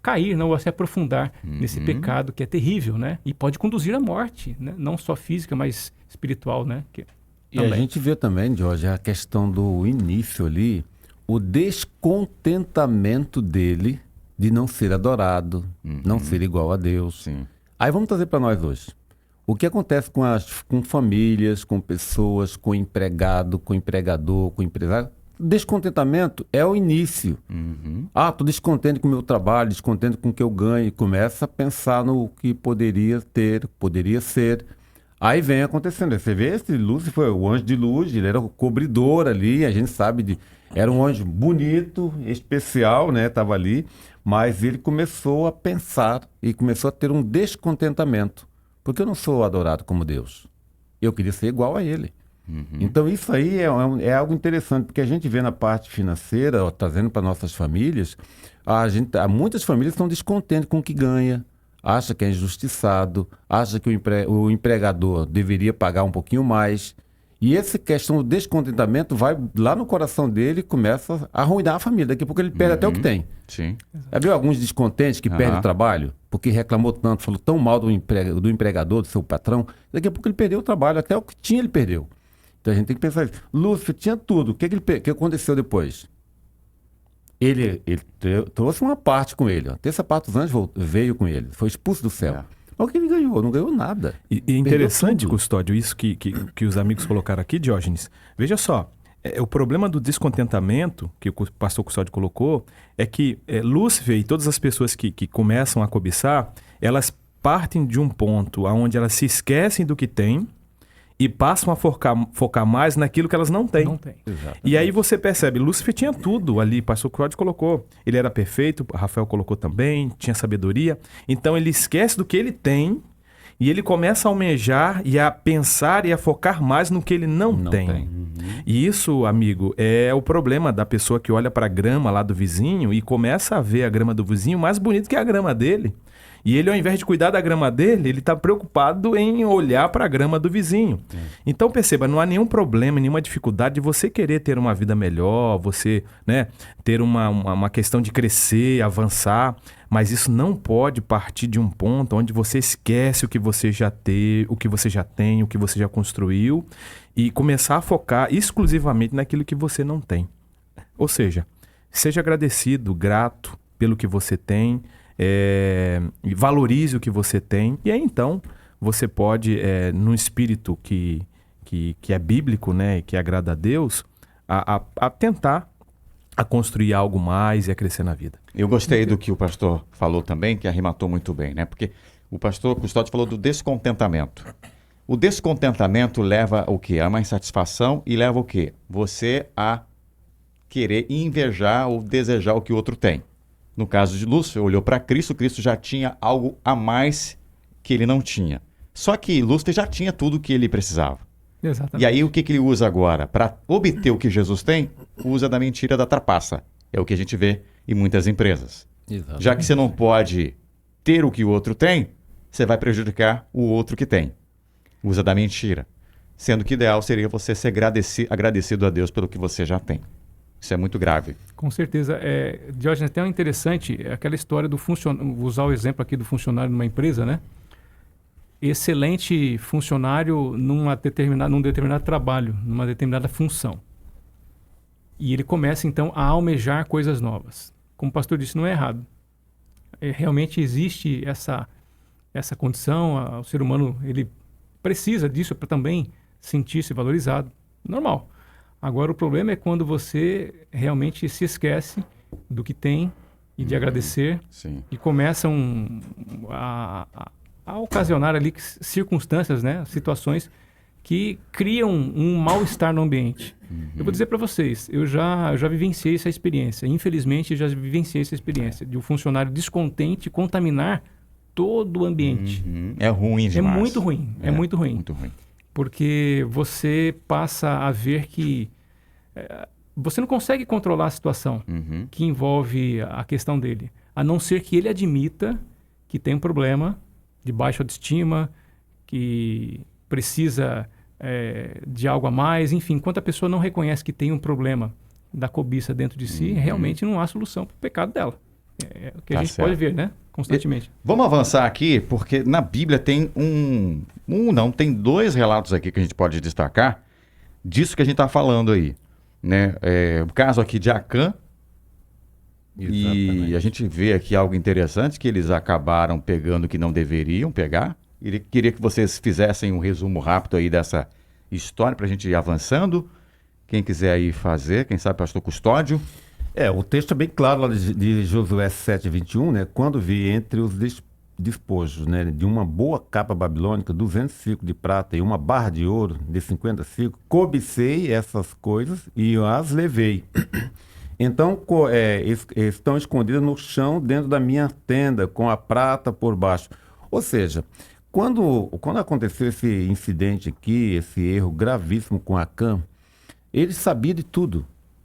cair, ou a se aprofundar nesse pecado que é terrível, né? E pode conduzir à morte, né? Não só física, mas espiritual, né? E a gente vê também, Jorge, a questão do início ali, o descontentamento dele de não ser adorado, não ser igual a Deus. Sim. Aí vamos trazer para nós hoje. O que acontece com famílias, com pessoas, com empregado, com empregador, com empresário? Descontentamento é o início. Estou descontente com o meu trabalho, descontente com o que eu ganho. Começa a pensar no que poderia ter, poderia ser. Aí vem acontecendo. Você vê, esse Lúcifer, o anjo de luz, ele era o cobridor ali, a gente sabe, era um anjo bonito, especial, né? Estava ali, mas ele começou a pensar e começou a ter um descontentamento. Porque eu não sou adorado como Deus. Eu queria ser igual a ele. Então isso aí é algo interessante, porque a gente vê na parte financeira, trazendo para nossas famílias, muitas famílias estão descontentes com o que ganha, acha que é injustiçado, acha que o empregador deveria pagar um pouquinho mais. E essa questão do descontentamento vai lá no coração dele e começa a arruinar a família. Daqui a pouco ele perde até o que tem. Sim. Já viu alguns descontentes que perdem o trabalho? Porque reclamou tanto, falou tão mal do empregador, do seu patrão. Daqui a pouco ele perdeu o trabalho, até o que tinha ele perdeu. Então a gente tem que pensar isso. Lúcifer tinha tudo. O que aconteceu depois? Ele trouxe uma parte com ele. A terça parte dos anjos veio com ele. Foi expulso do céu. Mas o que ele ganhou? Não ganhou nada. E interessante, Custódio, isso que os amigos colocaram aqui, Diógenes. Veja só, o problema do descontentamento, que o pastor Custódio colocou, é que Lúcifer e todas as pessoas que começam a cobiçar, elas partem de um ponto onde elas se esquecem do que têm e passam a focar mais naquilo que elas não têm. Não tem. E aí você percebe, Lúcifer tinha tudo ali, o pastor Custódio colocou. Ele era perfeito, Rafael colocou também, tinha sabedoria. Então ele esquece do que ele tem e ele começa a almejar e a pensar e a focar mais no que ele não tem. E isso, amigo, é o problema da pessoa que olha para a grama lá do vizinho e começa a ver a grama do vizinho mais bonita que a grama dele. E ele, ao invés de cuidar da grama dele, ele está preocupado em olhar para a grama do vizinho. Então, perceba, não há nenhum problema, nenhuma dificuldade de você querer ter uma vida melhor, você, né, ter uma questão de crescer, avançar, mas isso não pode partir de um ponto onde você esquece o que você já tem, o que você já tem, o que você já construiu e começar a focar exclusivamente naquilo que você não tem. Ou seja, seja agradecido, grato pelo que você tem, valorize o que você tem, e aí então você pode, num espírito que é bíblico, né, que agrada a Deus, a tentar a construir algo mais e a crescer na vida. Eu gostei do que o pastor falou também, que arrematou muito bem, né? Porque o pastor Custódio falou do descontentamento. O descontentamento leva o quê? A uma insatisfação e leva o quê? Você a querer invejar ou desejar o que o outro tem. No caso de Lúcifer, olhou para Cristo, Cristo já tinha algo a mais que ele não tinha. Só que Lúcifer já tinha tudo o que ele precisava. Exatamente. E aí o que ele usa agora? Para obter o que Jesus tem, usa da mentira da trapaça. É o que a gente vê em muitas empresas. Exatamente. Já que você não pode ter o que o outro tem, você vai prejudicar o outro que tem. Usa da mentira. Sendo que o ideal seria você ser agradecido a Deus pelo que você já tem. Isso é muito grave. Com certeza. Diógenes, até interessante aquela história do funcionário, vou usar o exemplo aqui do funcionário numa empresa, né? Excelente funcionário num determinado trabalho, numa determinada função. E ele começa, então, a almejar coisas novas. Como o pastor disse, não é errado. Realmente existe essa condição, o ser humano ele precisa disso para também sentir-se valorizado. Normal. Agora, o problema é quando você realmente se esquece do que tem e de agradecer. Sim. E começam a ocasionar ali circunstâncias, né, situações que criam um mal-estar no ambiente. Eu vou dizer para vocês, eu já vivenciei essa experiência. Infelizmente, já vivenciei essa experiência de um funcionário descontente contaminar todo o ambiente. É ruim demais. É muito ruim. É muito ruim. Muito ruim. Porque você passa a ver que você não consegue controlar a situação que envolve a questão dele, a não ser que ele admita que tem um problema de baixa autoestima, que precisa de algo a mais, enfim, enquanto a pessoa não reconhece que tem um problema da cobiça dentro de si, realmente não há solução para o pecado dela. É o que a gente pode ver, né? Constantemente. Vamos avançar aqui, porque na Bíblia tem tem dois relatos aqui que a gente pode destacar disso que a gente está falando aí, né? O caso aqui de Acã, e a gente vê aqui algo interessante, que eles acabaram pegando o que não deveriam pegar. E queria que vocês fizessem um resumo rápido aí dessa história para a gente ir avançando. Quem quiser aí fazer, quem sabe, pastor Custódio. O texto é bem claro lá de Josué 7:21, né? Quando vi entre os despojos, né, de uma boa capa babilônica, 200 ciclos de prata e uma barra de ouro de 50 ciclos, cobicei essas coisas e as levei. Então, estão escondidas no chão dentro da minha tenda, com a prata por baixo. Ou seja, quando aconteceu esse incidente aqui, esse erro gravíssimo com Acã, ele sabia de tudo.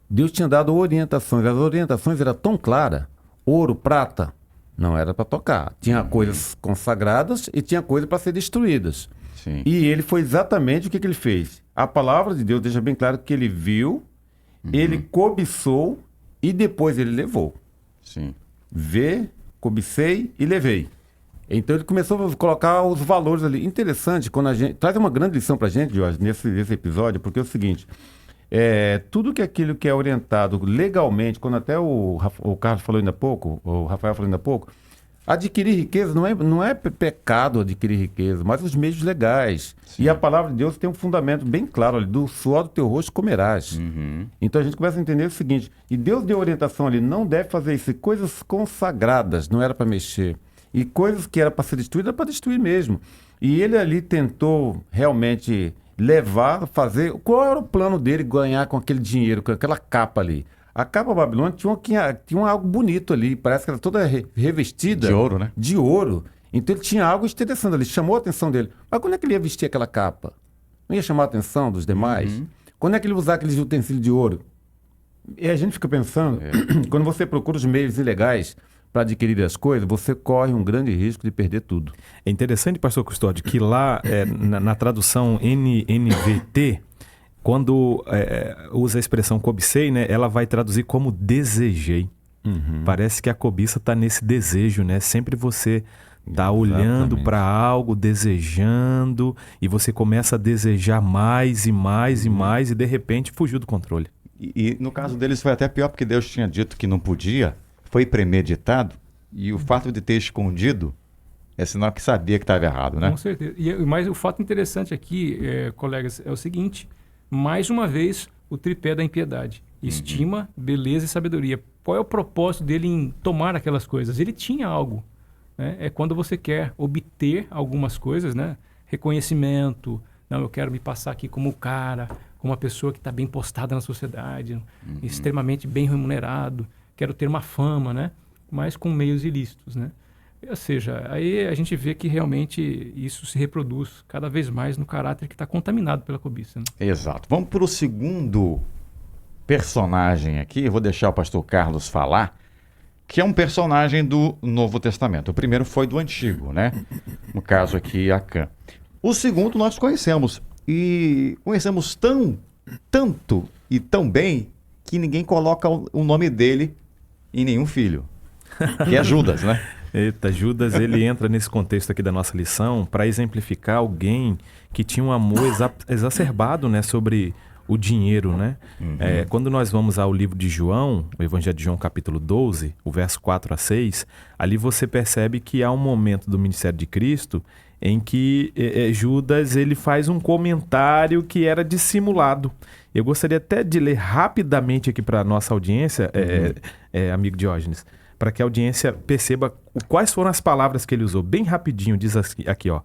Deus tinha dado orientações. As orientações eram tão claras. Ouro, prata, não era para tocar. Tinha coisas consagradas e tinha coisas para ser destruídas. Sim. E ele foi exatamente o que ele fez. A palavra de Deus deixa bem claro que ele viu, ele cobiçou e depois ele levou. Sim. Vê, cobicei e levei. Então ele começou a colocar os valores ali. Interessante, quando a gente... Traz uma grande lição para a gente, Jorge, nesse episódio, porque é o seguinte... tudo aquilo que é orientado legalmente, quando até o Carlos falou ainda há pouco, o Rafael falou ainda há pouco, adquirir riqueza não é pecado adquirir riqueza, mas os meios legais. Sim. E a palavra de Deus tem um fundamento bem claro ali, do suor do teu rosto comerás. Então a gente começa a entender o seguinte, e Deus deu orientação ali, não deve fazer isso, e coisas consagradas, não era para mexer. E coisas que era para ser destruídas, era para destruir mesmo. E ele ali tentou realmente levar, fazer... Qual era o plano dele ganhar com aquele dinheiro, com aquela capa ali? A capa babilônica tinha algo bonito ali, parece que era toda revestida... De ouro, né? De ouro. Então ele tinha algo interessante ali, chamou a atenção dele. Mas quando é que ele ia vestir aquela capa? Não ia chamar a atenção dos demais? Quando é que ele ia usar aqueles utensílios de ouro? E a gente fica pensando, quando você procura os meios ilegais para adquirir as coisas, você corre um grande risco de perder tudo. É interessante, pastor Custódio, que lá na tradução NVT, quando usa a expressão cobicei, né, ela vai traduzir como desejei. Parece que a cobiça está nesse desejo, né? Sempre você está olhando para algo, desejando, e você começa a desejar mais e mais e mais, e de repente fugiu do controle. E no caso deles foi até pior, porque Deus tinha dito que não podia, foi premeditado, e o fato de ter escondido é sinal que sabia que estava errado, né? Com certeza. Mas o fato interessante aqui, colegas, é o seguinte, mais uma vez, o tripé da impiedade. Estima, beleza e sabedoria. Qual é o propósito dele em tomar aquelas coisas? Ele tinha algo. Né? É quando você quer obter algumas coisas, né? Reconhecimento. Não, eu quero me passar aqui como o cara, como uma pessoa que está bem postada na sociedade, extremamente bem remunerado. Quero ter uma fama, né? Mas com meios ilícitos, né? Ou seja, aí a gente vê que realmente isso se reproduz cada vez mais no caráter que está contaminado pela cobiça. Né? Exato. Vamos para o segundo personagem aqui, eu vou deixar o pastor Carlos falar, que é um personagem do Novo Testamento. O primeiro foi do Antigo, né? No caso aqui, Acã. O segundo nós conhecemos, e conhecemos tanto e tão bem, que ninguém coloca o nome dele em nenhum filho, que é Judas, né? Eita, Judas, ele entra nesse contexto aqui da nossa lição para exemplificar alguém que tinha um amor exacerbado, né, sobre o dinheiro, né? Quando nós vamos ao livro de João, o Evangelho de João capítulo 12, o verso 4 a 6, ali você percebe que há um momento do ministério de Cristo em que Judas ele faz um comentário que era dissimulado. Eu gostaria até de ler rapidamente aqui para a nossa audiência, amigo Diógenes, para que a audiência perceba quais foram as palavras que ele usou. Bem rapidinho, diz aqui, ó.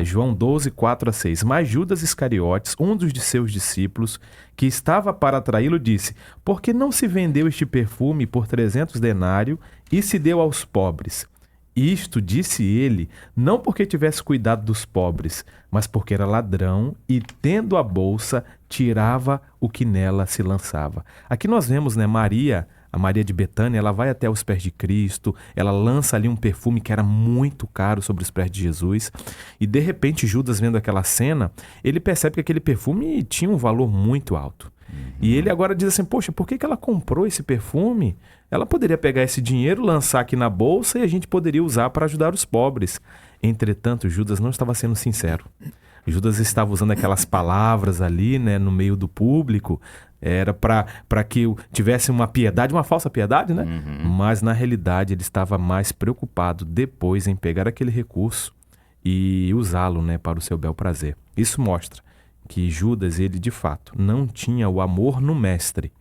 João 12, 4 a 6. Mas Judas Iscariotes, um dos de seus discípulos, que estava para atraí-lo, disse: por que não se vendeu este perfume por 300 denários e se deu aos pobres? Isto disse ele, não porque tivesse cuidado dos pobres, mas porque era ladrão e, tendo a bolsa, tirava o que nela se lançava. Aqui nós vemos, né, Maria, a Maria de Betânia, ela vai até os pés de Cristo, ela lança ali um perfume que era muito caro sobre os pés de Jesus, e de repente Judas, vendo aquela cena, ele percebe que aquele perfume tinha um valor muito alto. E ele agora diz assim, poxa, por que ela comprou esse perfume? Ela poderia pegar esse dinheiro, lançar aqui na bolsa e a gente poderia usar para ajudar os pobres. Entretanto, Judas não estava sendo sincero. Judas estava usando aquelas palavras ali, né, no meio do público, era para que tivesse uma piedade, uma falsa piedade, né? Mas na realidade ele estava mais preocupado depois em pegar aquele recurso e usá-lo, né, para o seu bel prazer. Isso mostra que Judas, ele de fato não tinha o amor no mestre,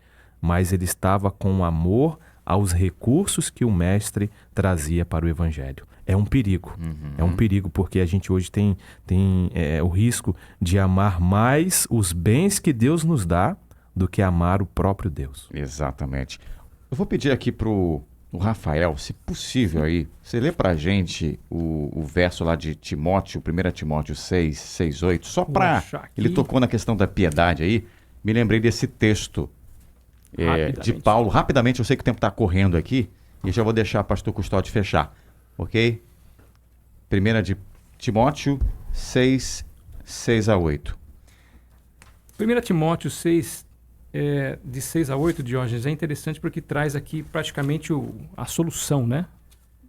mas ele estava com o amor aos recursos que o mestre trazia para o evangelho. É um perigo. É um perigo porque a gente hoje tem o risco de amar mais os bens que Deus nos dá do que amar o próprio Deus. Exatamente. Eu vou pedir aqui pro Rafael, se possível aí, você lê pra gente o verso lá de Timóteo, 1 Timóteo 6, 8, só para... Ele tocou na questão da piedade aí, me lembrei desse texto de Paulo. Rapidamente, eu sei que o tempo está correndo aqui, e já vou deixar o pastor Custódio fechar, ok? 1 de Timóteo 6, 6 a 8. 1 Timóteo 6, de 6 a 8, Diógenes, é interessante porque traz aqui praticamente a solução, né?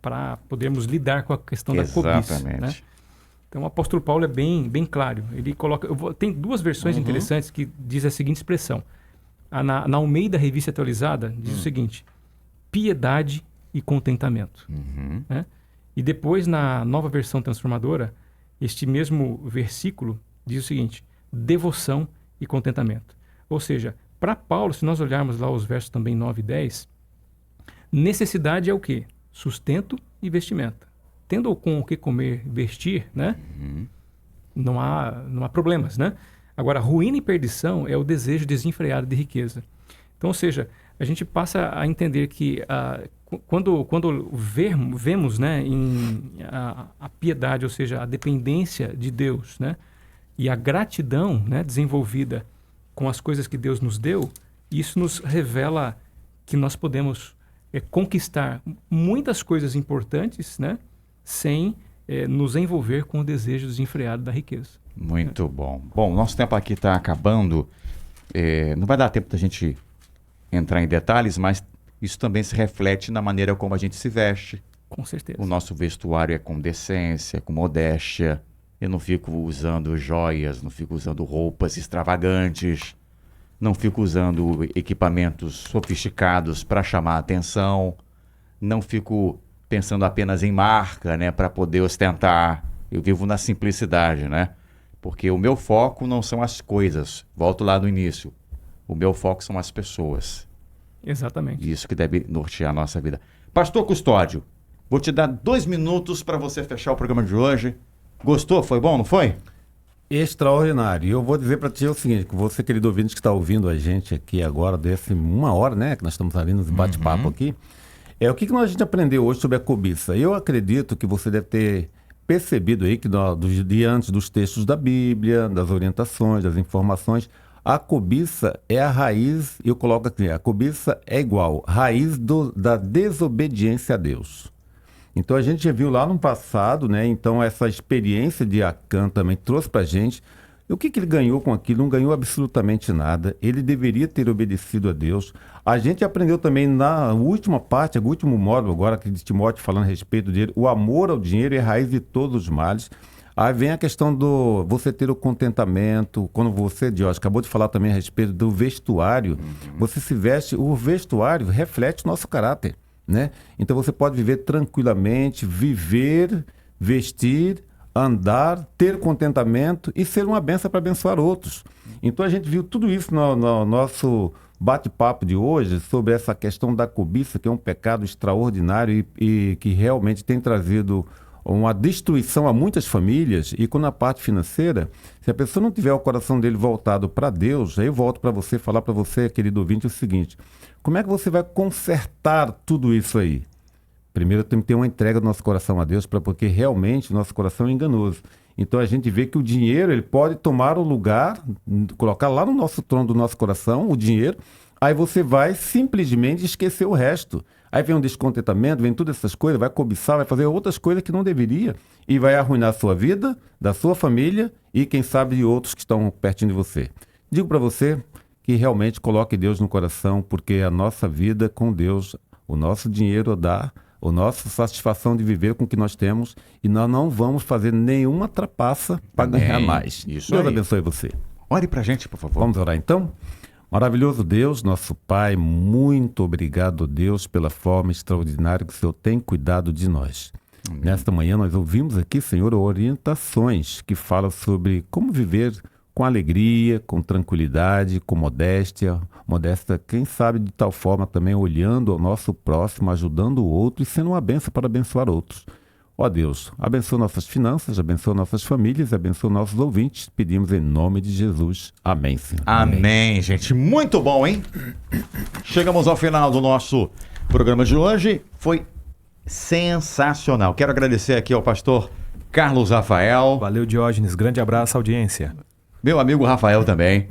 Para podermos lidar com a questão da cobiça. Né? Então o apóstolo Paulo é bem claro. Ele coloca, tem duas versões interessantes que diz a seguinte expressão. Na Almeida Revista Atualizada diz o seguinte: piedade e contentamento. Né? E depois na Nova Versão Transformadora, este mesmo versículo diz o seguinte: devoção e contentamento. Ou seja, para Paulo, se nós olharmos lá os versos também 9 e 10, necessidade é o quê? Sustento e vestimenta. Tendo com o que comer, vestir, né? Não há problemas, né? Agora, ruína e perdição é o desejo desenfreado de riqueza. Então, ou seja, a gente passa a entender que quando vemos, né, a piedade, ou seja, a dependência de Deus, né, e a gratidão, né, desenvolvida com as coisas que Deus nos deu, isso nos revela que nós podemos conquistar muitas coisas importantes, né, sem nos envolver com o desejo desenfreado da riqueza. Muito bom. Bom, nosso tempo aqui está acabando. Não vai dar tempo da gente entrar em detalhes, mas isso também se reflete na maneira como a gente se veste. Com certeza. O nosso vestuário é com decência, com modéstia. Eu não fico usando joias, não fico usando roupas extravagantes, não fico usando equipamentos sofisticados para chamar a atenção, não fico pensando apenas em marca, né, para poder ostentar. Eu vivo na simplicidade, né? Porque o meu foco não são as coisas. Volto lá no início. O meu foco são as pessoas. Exatamente. Isso que deve nortear a nossa vida. Pastor Custódio, vou te dar 2 minutos para você fechar o programa de hoje. Gostou? Foi bom, não foi? Extraordinário. E eu vou dizer para ti o seguinte, que você, querido ouvinte, que está ouvindo a gente aqui agora, desse 1 hora, né, que nós estamos ali nos bate-papo aqui, o que a gente aprendeu hoje sobre a cobiça? Eu acredito que você deve ter percebido aí que diante dos textos da Bíblia, das orientações, das informações, a cobiça é a raiz, eu coloco aqui, a cobiça é igual, raiz da desobediência a Deus. Então a gente já viu lá no passado, né? Então essa experiência de Acã também trouxe pra gente. E o que ele ganhou com aquilo? Não ganhou absolutamente nada. Ele deveria ter obedecido a Deus. A gente aprendeu também na última parte, o último módulo agora, que de Timóteo falando a respeito dele, o amor ao dinheiro é a raiz de todos os males. Aí vem a questão do você ter o contentamento. Quando você, Diógenes, acabou de falar também a respeito do vestuário, você se veste, o vestuário reflete o nosso caráter, né? Então você pode viver tranquilamente, viver, vestir, andar, ter contentamento e ser uma bênção para abençoar outros. Então a gente viu tudo isso no nosso bate-papo de hoje sobre essa questão da cobiça, que é um pecado extraordinário e que realmente tem trazido uma destruição a muitas famílias. E quando a parte financeira, se a pessoa não tiver o coração dele voltado para Deus, aí eu volto para você, falar para você, querido ouvinte, o seguinte: como é que você vai consertar tudo isso aí? Primeiro tem que ter uma entrega do nosso coração a Deus, porque realmente o nosso coração é enganoso. Então a gente vê que o dinheiro, ele pode tomar o lugar, colocar lá no nosso trono do nosso coração o dinheiro, aí você vai simplesmente esquecer o resto. Aí vem um descontentamento, vem todas essas coisas, vai cobiçar, vai fazer outras coisas que não deveria e vai arruinar a sua vida, da sua família e quem sabe de outros que estão pertinho de você. Digo para você que realmente coloque Deus no coração, porque a nossa vida com Deus, o nosso dinheiro dá, a nossa satisfação de viver com o que nós temos, e nós não vamos fazer nenhuma trapaça para ganhar mais. Isso Deus aí. abençoe você. Ore pra gente, por favor. Vamos orar então? Maravilhoso Deus, nosso Pai, muito obrigado, Deus, pela forma extraordinária que o Senhor tem cuidado de nós. Nesta manhã nós ouvimos aqui, Senhor, orientações que falam sobre como viver com alegria, com tranquilidade, com modéstia, quem sabe de tal forma também olhando ao nosso próximo, ajudando o outro e sendo uma bênção para abençoar outros. Ó Deus, abençoa nossas finanças, abençoa nossas famílias, abençoa nossos ouvintes. Pedimos em nome de Jesus. Amém, Senhor. Amém, gente. Muito bom, hein? Chegamos ao final do nosso programa de hoje. Foi sensacional. Quero agradecer aqui ao pastor Carlos Rafael. Valeu, Diógenes. Grande abraço, audiência. Meu amigo Rafael também.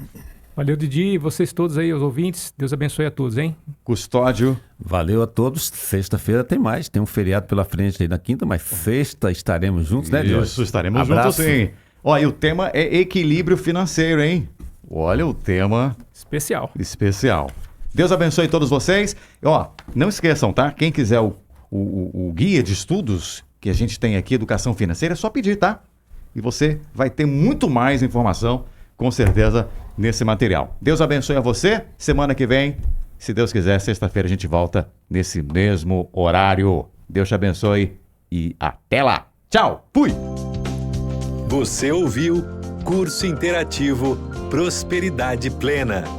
Valeu, Didi. Vocês todos aí, os ouvintes. Deus abençoe a todos, hein? Custódio. Valeu a todos. Sexta-feira tem mais. Tem um feriado pela frente aí na quinta, mas sexta estaremos juntos, né, Deus? Isso, estaremos juntos, sim. Olha, e o tema é equilíbrio financeiro, hein? Olha o tema... Especial. Deus abençoe todos vocês. Ó, não esqueçam, tá? Quem quiser o guia de estudos que a gente tem aqui, Educação Financeira, é só pedir, tá? E você vai ter muito mais informação, com certeza, nesse material. Deus abençoe a você. Semana que vem, se Deus quiser, sexta-feira a gente volta nesse mesmo horário. Deus te abençoe e até lá. Tchau. Fui. Você ouviu Curso Interativo Prosperidade Plena.